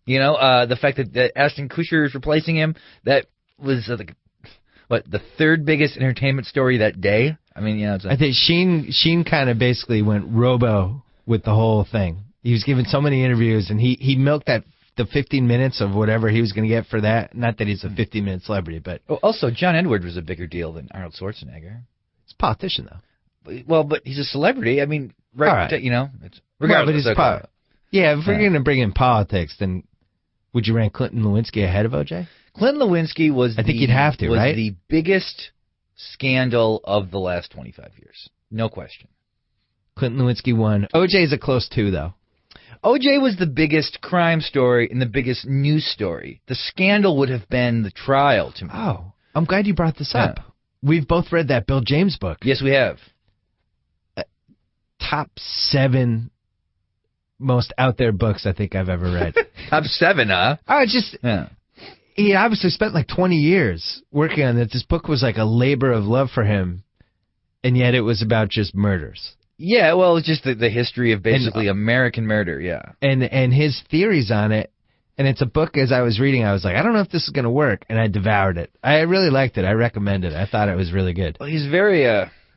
The fact that Ashton Kutcher is replacing him, that was the third biggest entertainment story that day? I mean, I think Sheen kind of basically went robo with the whole thing. He was giving so many interviews, and he milked the 15 minutes of whatever he was going to get for that. Not that he's a 15-minute celebrity, but... Also, John Edward was a bigger deal than Arnold Schwarzenegger. He's a politician, though. Well, but he's a celebrity. I mean, right. It's regardless. Yeah, if we're going to bring in politics, then would you rank Clinton Lewinsky ahead of O.J.? Clinton Lewinsky was you'd have to, right? The biggest scandal of the last 25 years. No question. Clinton Lewinsky won. O.J. is a close two, though. O.J. was the biggest crime story and the biggest news story. The scandal would have been the trial to me. Oh, I'm glad you brought this up. We've both read that Bill James book. Yes, we have. Top 7 most out there books I think I've ever read. Top 7, huh? He obviously spent like 20 years working on it. This book was like a labor of love for him, and yet it was about just murders. Yeah, well, it's just the history of basically American murder, yeah. And his theories on it, and it's a book, as I was reading, I was like, I don't know if this is going to work, and I devoured it. I really liked it. I recommend it. I thought it was really good. Well, he's very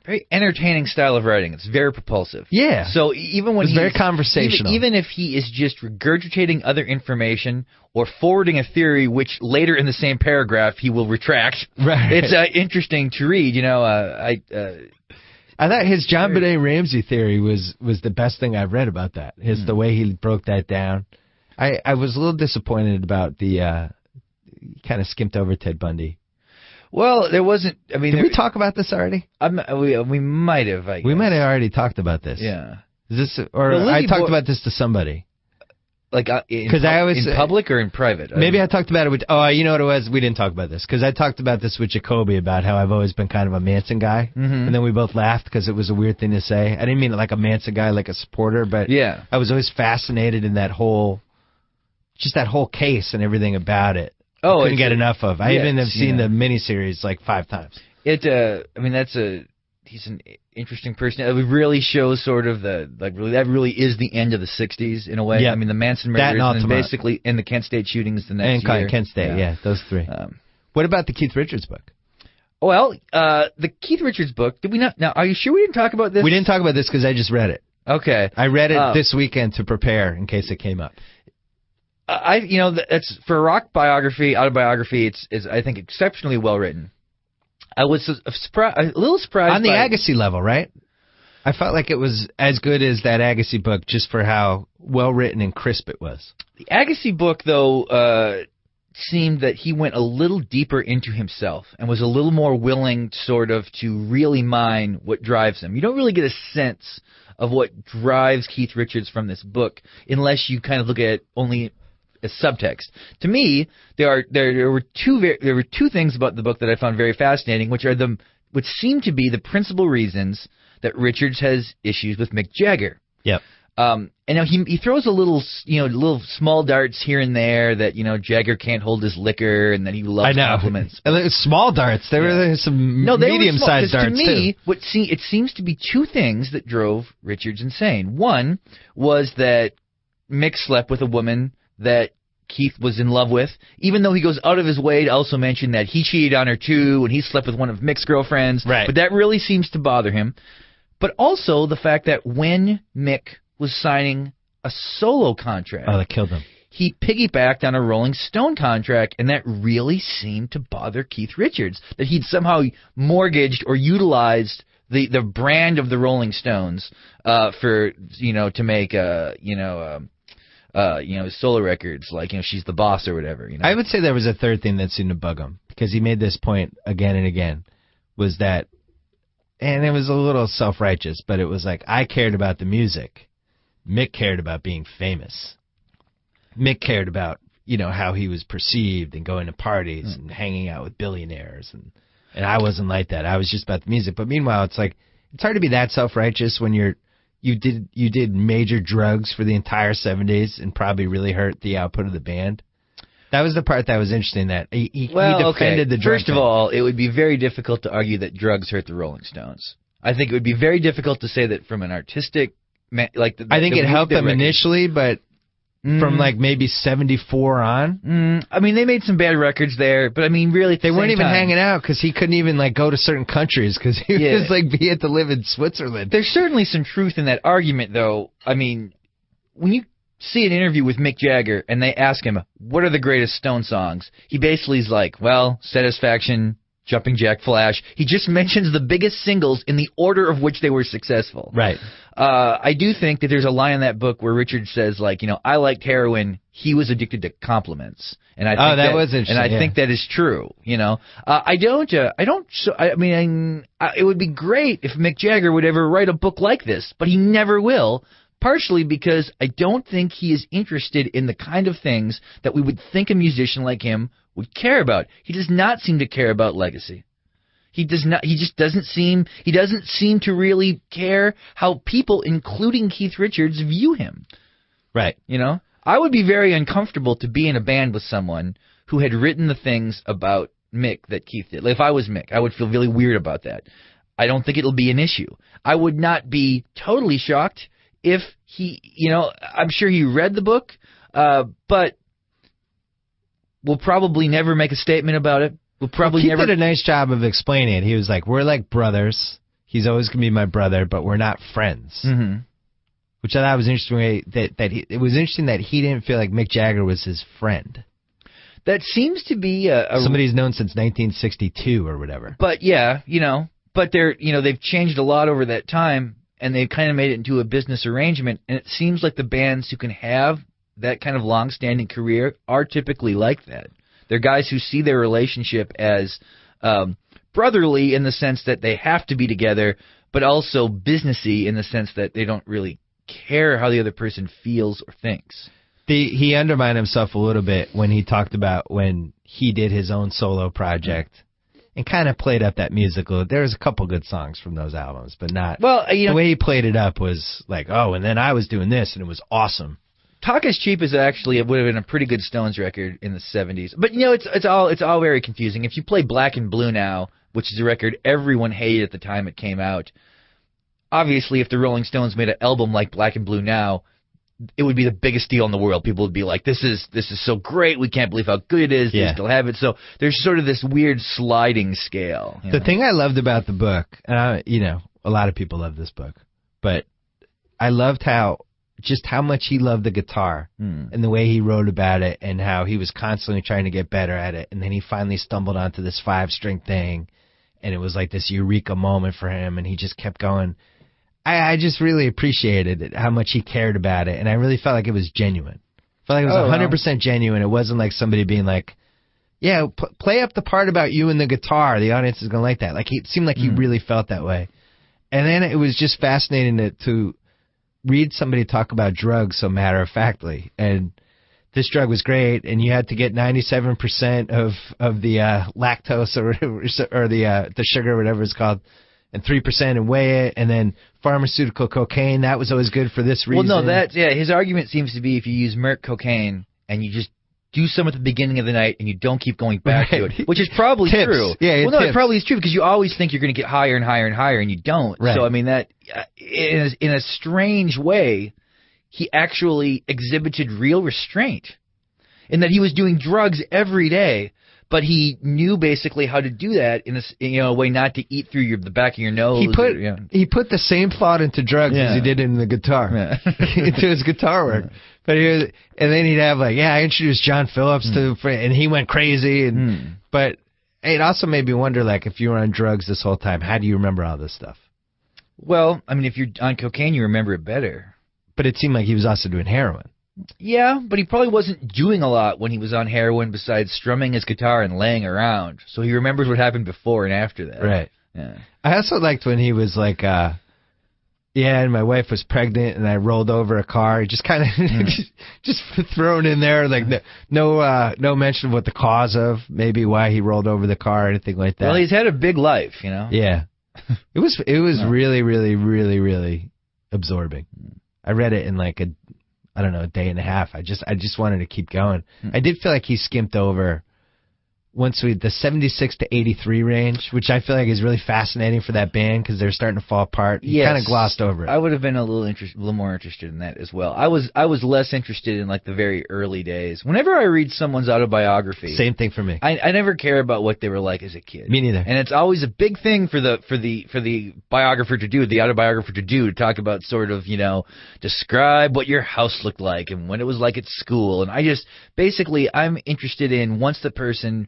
very entertaining style of writing. It's very propulsive. Yeah. So even when It's very conversational. even if he is just regurgitating other information or forwarding a theory, which later in the same paragraph he will retract, Right. it's interesting to read. I thought his John Benet Ramsey theory was the best thing I've read about that. The way he broke that down. I was a little disappointed about the kind of skimped over Ted Bundy. Well, there wasn't. I mean, Did we talk about this already? We might have. I guess. We might have already talked about this. Yeah. Is this or Well, I Lizzie talked Bo- about this to somebody? Like in public or in private? Maybe I talked about it with. Oh, you know what it was? We didn't talk about this because I talked about this with Jacoby about how I've always been kind of a Manson guy, and then we both laughed because it was a weird thing to say. I didn't mean it like a Manson guy, like a supporter, but yeah, I was always fascinated in that whole case and everything about it. Oh, I couldn't get enough of. I even have seen yeah. the miniseries like 5 times. He's an interesting person. It really shows sort of that really is the end of the '60s in a way. Yeah. I mean, the Manson murders and basically and the Kent State shootings the next year. And Kent State, yeah, those 3. What about the Keith Richards book? Well, the Keith Richards book. Did we not? Now, are you sure we didn't talk about this? We didn't talk about this because I just read it. Okay, I read it this weekend to prepare in case it came up. That's for a rock autobiography. It's I think exceptionally well written. I was a little surprised on the Agassi level, right? I felt like it was as good as that Agassi book, just for how well written and crisp it was. The Agassi book, though, seemed that he went a little deeper into himself and was a little more willing, sort of, to really mine what drives him. You don't really get a sense of what drives Keith Richards from this book unless you kind of look at it only as subtext. To me, there were two things about the book that I found very fascinating, which seem to be the principal reasons that Richards has issues with Mick Jagger. Yep. And now he throws little small darts here and there that Jagger can't hold his liquor and that he loves compliments. Small darts. There were some medium-sized darts to me, too. It seems to be 2 things that drove Richards insane. One was that Mick slept with a woman that Keith was in love with, even though he goes out of his way to also mention that he cheated on her too and he slept with one of Mick's girlfriends. Right. But that really seems to bother him. But also the fact that when Mick was signing a solo contract, that killed him. He piggybacked on a Rolling Stone contract, and that really seemed to bother Keith Richards, that he'd somehow mortgaged or utilized the brand of the Rolling Stones to make solo records like She's the Boss or whatever. I would say there was a third thing that seemed to bug him because he made this point again and again, was that, and it was a little self-righteous, but it was like, I cared about the music. Mick cared about being famous. Mick cared about how he was perceived and going to parties and hanging out with billionaires, and I wasn't like that. I was just about the music. But meanwhile, it's like, it's hard to be that self-righteous when you did major drugs for the entire 70s and probably really hurt the output of the band. That was the part that was interesting, that he defended the drug. First of all, it would be very difficult to argue that drugs hurt the Rolling Stones. I think it would be very difficult to say that from an artistic, I think it helped them initially, but from like maybe 74 on. I mean, they made some bad records there, but I mean, really, they weren't even hanging out because he couldn't even go to certain countries because he had to live in Switzerland. There's certainly some truth in that argument, though. I mean, when you see an interview with Mick Jagger and they ask him, what are the greatest Stone songs? He basically is like, well, Satisfaction, Jumping Jack Flash. He just mentions the biggest singles in the order of which they were successful. Right. I do think that there's a line in that book where Richard says, I liked heroin. He was addicted to compliments. And I think that was interesting. And I think that is true. It would be great if Mick Jagger would ever write a book like this, but he never will. Partially because I don't think he is interested in the kind of things that we would think a musician like him would care about. He does not seem to care about legacy. He does not. He just doesn't seem. He doesn't seem to really care how people, including Keith Richards, view him. Right. I would be very uncomfortable to be in a band with someone who had written the things about Mick that Keith did. Like if I was Mick, I would feel really weird about that. I don't think it'll be an issue. I would not be totally shocked if he, I'm sure he read the book, but will probably never make a statement about it. We'll probably Keith never. did a nice job of explaining it. He was like, we're like brothers. he's always going to be my brother, but we're not friends. Mm-hmm. Which I thought was interesting. It was interesting that he didn't feel like Mick Jagger was his friend. That seems to be somebody he's known since 1962 or whatever. But yeah, but they've changed a lot over that time, and they've kind of made it into a business arrangement. And it seems like the bands who can have that kind of long-standing career are typically like that. They're guys who see their relationship as brotherly in the sense that they have to be together, but also businessy in the sense that they don't really care how the other person feels or thinks. He undermined himself a little bit when he talked about when he did his own solo project and kind of played up that musical. There was a couple good songs from those albums, but not. Well, the way he played it up was like, oh, and then I was doing this, and it was awesome. Talk Is Cheap is actually, it would have been a pretty good Stones record in the 70s. But, it's all very confusing. If you play Black and Blue now, which is a record everyone hated at the time it came out, obviously if the Rolling Stones made an album like Black and Blue now, it would be the biggest deal in the world. People would be like, this is so great. We can't believe how good it is. They still have it. So there's sort of this weird sliding scale. The thing I loved about the book, and a lot of people love this book, but I loved how much he loved the guitar and the way he wrote about it and how he was constantly trying to get better at it. And then he finally stumbled onto this 5-string thing, and it was like this eureka moment for him, and he just kept going. I just really appreciated it, how much he cared about it, and I really felt like it was genuine. I felt like it was 100% genuine. It wasn't like somebody being like, yeah, play up the part about you and the guitar. The audience is going to like that. Like, it seemed like he really felt that way. And then it was just fascinating to read somebody talk about drugs so matter-of-factly. And this drug was great, and you had to get 97% of the lactose or the sugar, whatever it's called, and 3% and weigh it, and then pharmaceutical cocaine, that was always good for this reason. Well, no, his argument seems to be if you use Merck cocaine and you just do some at the beginning of the night and you don't keep going back to it, which is probably true. Yeah, well, no, it probably is true because you always think you're going to get higher and higher and higher, and you don't. Right. So, I mean, that in a strange way, he actually exhibited real restraint in that he was doing drugs every day. But he knew basically how to do that in a way not to eat through the back of your nose. He put the same thought into drugs as he did in the guitar, into his guitar work. But and then he'd have I introduced John Phillips and he went crazy. But it also made me wonder, if you were on drugs this whole time, how do you remember all this stuff? Well, I mean, if you're on cocaine, you remember it better. But it seemed like he was also doing heroin. Yeah, but he probably wasn't doing a lot when he was on heroin besides strumming his guitar and laying around. So he remembers what happened before and after that. Right. Yeah. I also liked when he was like, and my wife was pregnant and I rolled over a car. Just kind of just thrown in there, no mention of what the cause of, maybe why he rolled over the car or anything like that. Well, he's had a big life, Yeah. It was really, really, really, really absorbing. I read it in a day and a half. I just wanted to keep going. I did feel like he skimped over the 76 to 83 range, which I feel like is really fascinating for that band because they're starting to fall apart. He kind of glossed over it. I would have been a little more interested in that as well. I was less interested in the very early days. Whenever I read someone's autobiography, same thing for me. I never care about what they were like as a kid. Me neither. And it's always a big thing for the biographer to do, the autobiographer to talk about sort of describe what your house looked like and what it was like at school. And I'm interested in once the person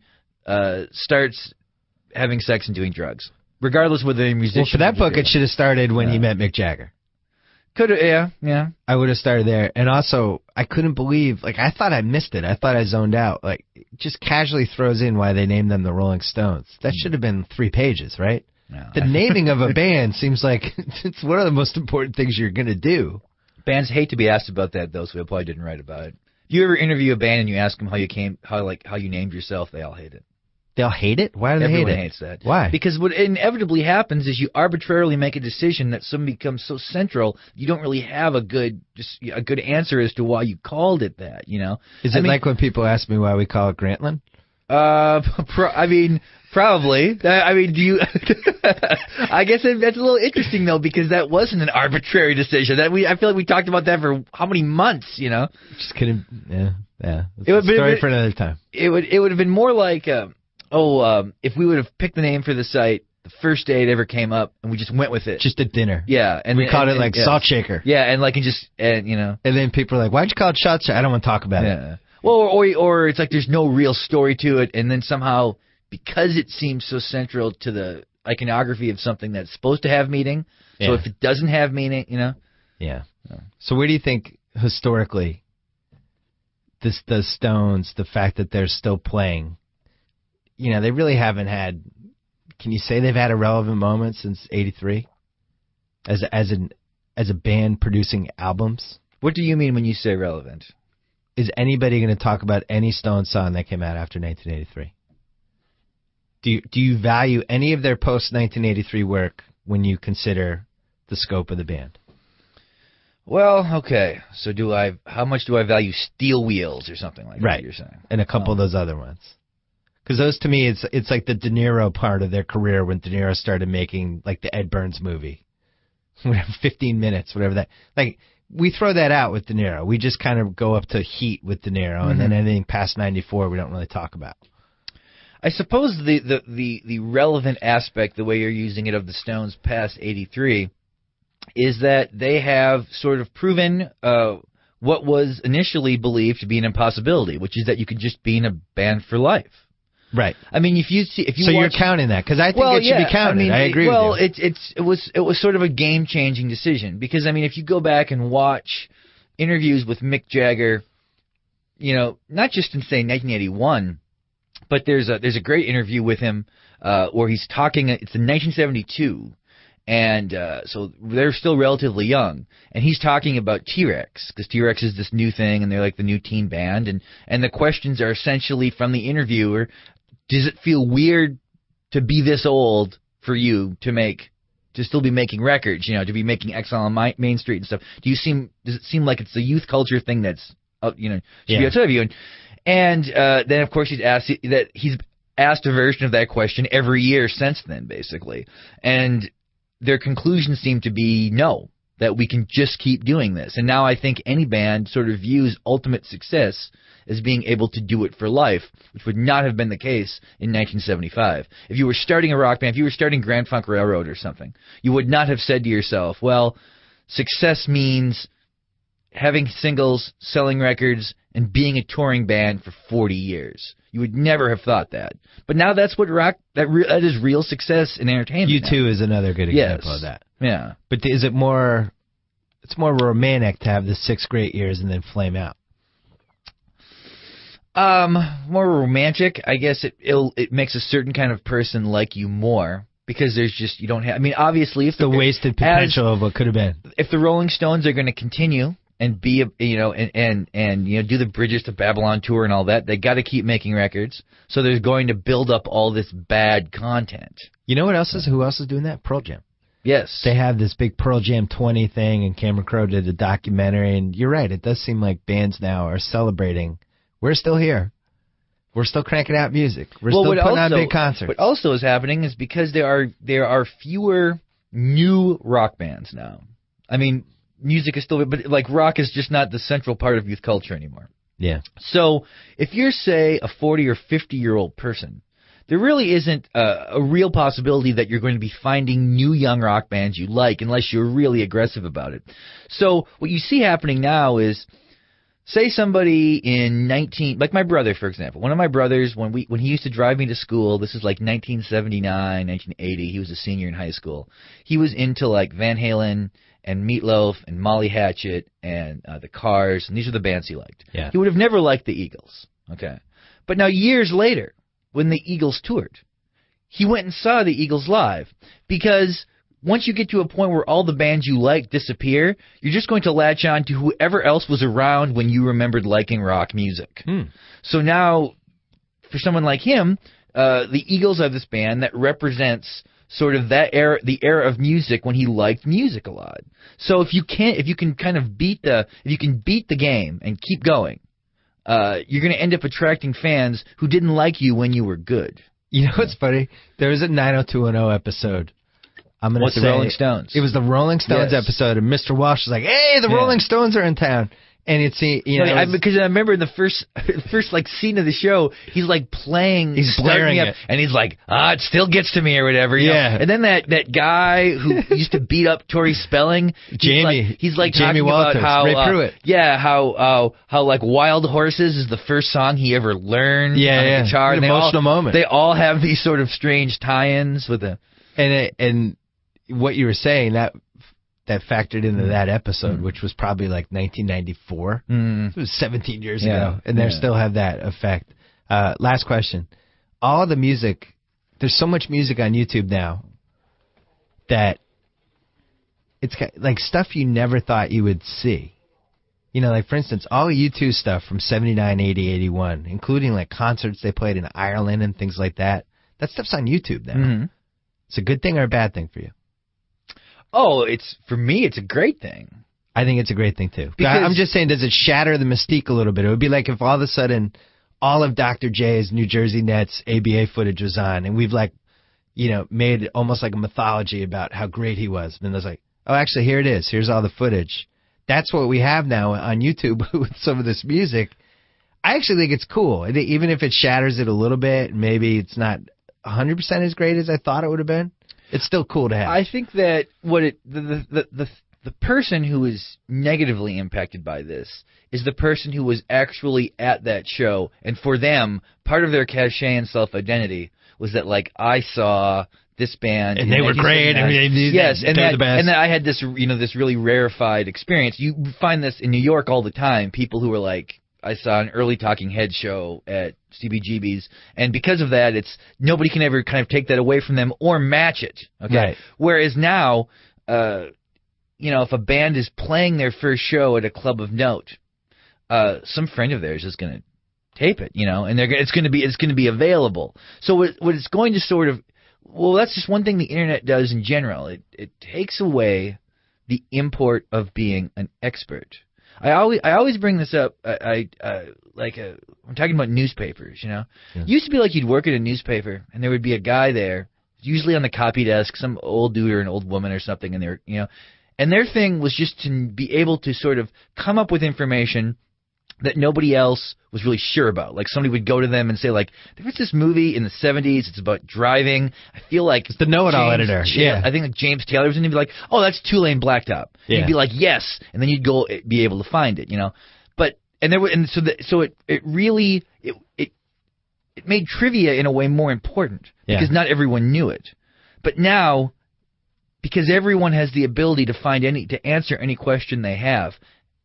starts having sex and doing drugs, regardless whether they're a musician. Well, for that book, it should have started when he met Mick Jagger. Could have, yeah. I would have started there. And also, I couldn't believe, I thought I missed it. I thought I zoned out. Just casually throws in why they named them the Rolling Stones. That should have been 3 pages, right? No. The naming of a band seems like it's one of the most important things you're going to do. Bands hate to be asked about that, though, so we probably didn't write about it. If you ever interview a band and you ask them how you named yourself, they all hate it. They'll hate it? Why do they hate it? Everyone hates that. Why? Because what inevitably happens is you arbitrarily make a decision that something becomes so central, you don't really have a good answer as to why you called it that, Is it like when people ask me why we call it Grantland? Probably. Do you... I guess that's a little interesting, though, because that wasn't an arbitrary decision. I feel like we talked about that for how many months, Just kidding. Yeah. It would be a story for another time. It would have been more like... if we would have picked the name for the site the first day it ever came up, and we just went with it. Just a dinner. Yeah, and we called it like yeah. Salt Shaker. Yeah, and you know. And then people are like, "Why'd you call it Shot Shaker?" I don't want to talk about it. Well, or it's like there's no real story to it, and then somehow because it seems so central to the iconography of something that's supposed to have meaning, so if it doesn't have meaning, you know. Yeah. So where do you think historically the Stones, the fact that they're still playing, you know, they really haven't had. Can you say they've had a relevant moment since '83 as a band producing albums? What do you mean when you say relevant? Is anybody going to talk about any Stone song that came out after 1983? Do you value any of their post-1983 work when you consider the scope of the band? Well, okay. So how much do I value Steel Wheels or something like that you're saying? And a couple of those other ones. Because those, to me, it's like the De Niro part of their career when De Niro started making, like, the Ed Burns movie. 15 minutes, whatever that. Like, we throw that out with De Niro. We just kind of go up to Heat with De Niro, and then anything past 94 we don't really talk about. I suppose the relevant aspect, the way you're using it, of the Stones past 83 is that they have sort of proven what was initially believed to be an impossibility, which is that you could just be in a band for life. Right. I mean, so you're counting that, because I think it should be counted. I mean, I agree with you. Well, it was sort of a game-changing decision, because I mean, if you go back and watch interviews with Mick Jagger, you know, not just in say 1981, but there's a great interview with him where he's talking. It's in 1972. And so they're still relatively young, and he's talking about T-Rex, because T-Rex is this new thing, and they're like the new teen band, and the questions are essentially from the interviewer: does it feel weird to be this old for you to still be making records, you know, to be making Exile on Main Street and stuff? Does it seem like it's a youth culture thing that's you know, should be outside of you? And then of course he's asked a version of that question every year since then, basically, and their conclusion seemed to be no, that we can just keep doing this. And now I think any band sort of views ultimate success as being able to do it for life, which would not have been the case in 1975. If you were starting a rock band, if you were starting Grand Funk Railroad or something, you would not have said to yourself, well, success means having singles, selling records, and being a touring band for 40 years. You would never have thought that. But now that's what that is real success in entertainment. U2 is another good example of that. Yeah. But is it more, it's more romantic to have the 6 great years and then flame out? More romantic, I guess it makes a certain kind of person like you more, because there's just, you don't have, I mean, obviously if the wasted potential of what could have been. If the Rolling Stones are going to continue and be, you know, and you know, do the Bridges to Babylon tour and all that, they got to keep making records. So there's going to build up all this bad content. You know who else is doing that? Pearl Jam. Yes. They have this big Pearl Jam 20 thing, and Cameron Crowe did a documentary, and you're right, it does seem like bands now are celebrating. We're still here. We're still cranking out music. We're still putting on big concerts. What also is happening is because there are fewer new rock bands now. I mean, music is still, but like rock is just not the central part of youth culture anymore. Yeah. So if you're, say, a 40 or 50-year-old person, there really isn't a real possibility that you're going to be finding new young rock bands you like unless you're really aggressive about it. So what you see happening now is, say somebody in like my brother, for example. One of my brothers, when he used to drive me to school, this is like 1979, 1980, he was a senior in high school. He was into like Van Halen and Meatloaf and Molly Hatchet and the Cars, and these are the bands he liked. Yeah. He would have never liked the Eagles, okay? But now years later, when the Eagles toured, he went and saw the Eagles live, because once you get to a point where all the bands you like disappear, you're just going to latch on to whoever else was around when you remembered liking rock music. So now, for someone like him, the Eagles are this band that represents sort of that era, the era of music when he liked music a lot. So if you can beat the game and keep going, you're going to end up attracting fans who didn't like you when you were good. You know what's funny? There was a 90210 episode. I'm going to say the Rolling Stones. It was the Rolling Stones episode, and Mr. Walsh was like, "Hey, the Rolling Stones are in town." And it's because I remember in the first like scene of the show, he's like playing, he's blaring up, it, and he's like, it still gets to me or whatever. You know? And then that guy who used to beat up Tori Spelling, he's like Jamie talking Walters, about how Ray Pruitt. how like Wild Horses is the first song he ever learned on the guitar. An emotional moment. They all have these sort of strange tie-ins with the and what you were saying that factored into that episode, which was probably like 1994. It was 17 years ago, and they still have that effect. Last question. All the music, there's so much music on YouTube now that it's like stuff you never thought you would see. You know, like for instance, all U2 stuff from 79, 80, 81, including like concerts they played in Ireland and things like that. That stuff's on YouTube now. It's a good thing or a bad thing for you? Oh, for me, it's a great thing. I think it's a great thing, too. I'm just saying, does it shatter the mystique a little bit? It would be like if all of a sudden all of Dr. J's New Jersey Nets ABA footage was on, and we've like, made almost like a mythology about how great he was. And it's like, oh, actually, here it is. Here's all the footage. That's what we have now on YouTube with some of this music. I actually think it's cool. Even if it shatters it a little bit, maybe it's not 100% as great as I thought it would have been. It's still cool to have. I think that the person who is negatively impacted by this is the person who was actually at that show, and for them, part of their cachet and self-identity was that, like, I saw this band, and they were great, and they're the best. And that I had this, this really rarefied experience. You find this in New York all the time. People who are like, I saw an early Talking Head show at CBGB's, and because of that, nobody can ever kind of take that away from them or match it. Okay. Right. Whereas now, if a band is playing their first show at a club of note, some friend of theirs is going to tape it, and it's going to be available. So what it's going to sort of, that's just one thing the internet does in general. It takes away the import of being an expert. I always bring this up. I'm talking about newspapers. It used to be like you'd work at a newspaper and there would be a guy there, usually on the copy desk, some old dude or an old woman or something, and and their thing was just to be able to sort of come up with information that nobody else was really sure about. Like somebody would go to them and say, like, there was this movie in the 70s. It's about driving. I feel like it's the know-it-all editor. I think like James Taylor was going to be like, oh, that's Two-Lane Blacktop. And you'd be like, yes, and then you'd go be able to find it. But it really made trivia in a way more important because not everyone knew it. But now, because everyone has the ability to answer any question they have,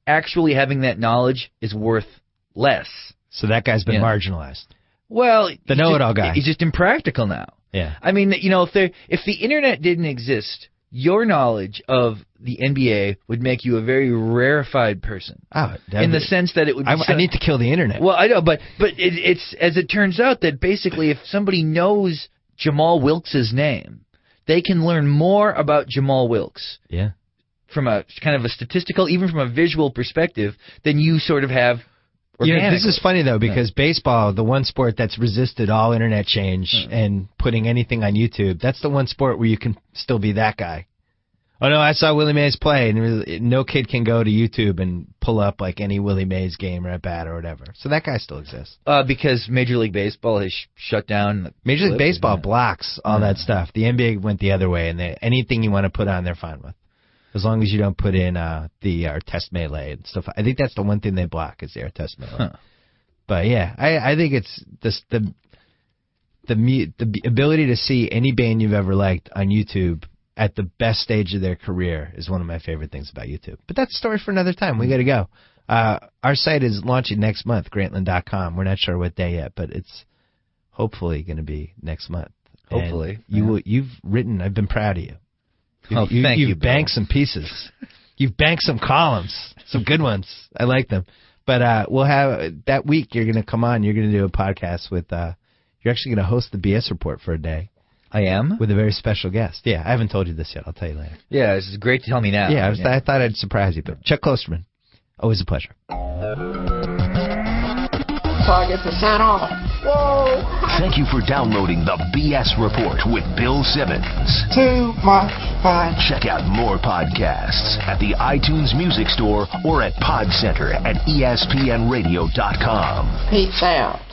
actually having that knowledge is worth less. So that guy's been marginalized. Well, the know-it-all guy. He's just impractical now. Yeah. I mean, if the internet didn't exist, your knowledge of the NBA would make you a very rarefied person. Oh, in the sense that it would be I need to kill the internet. Well, I know, but it's as it turns out that basically if somebody knows Jamal Wilkes' name, they can learn more about Jamal Wilkes. Yeah. From a kind of a statistical, even from a visual perspective, than you sort of have organically. This is funny, though, because baseball, the one sport that's resisted all internet change and putting anything on YouTube, that's the one sport where you can still be that guy. Oh, no, I saw Willie Mays play, and no kid can go to YouTube and pull up like any Willie Mays game or at bat or whatever. So that guy still exists. Because Major League Baseball has shut down. Major League Baseball blocks all that stuff. The NBA went the other way, and anything you want to put on, they're fine with. As long as you don't put in the test melee and stuff. I think that's the one thing they block is the test melee. But yeah, I think it's the ability to see any band you've ever liked on YouTube at the best stage of their career is one of my favorite things about YouTube. But that's a story for another time. We got to go. Our site is launching next month, Grantland.com. We're not sure what day yet, but it's hopefully going to be next month. Hopefully. You've written, I've been proud of you. Thank you, You've banked some pieces. You've banked some columns, some good ones. I like them. But we'll have that week. You're going to come on. You're going to do a podcast with. You're actually going to host the BS Report for a day. I am with a very special guest. Yeah, I haven't told you this yet. I'll tell you later. Yeah, this is great to tell me now. Yeah, I thought I'd surprise you. But Chuck Klosterman, always a pleasure. So I get to sign off. Whoa. Thank you for downloading the BS Report with Bill Simmons. Too much fun. Check out more podcasts at the iTunes Music Store or at PodCenter at ESPNRadio.com. Peace out.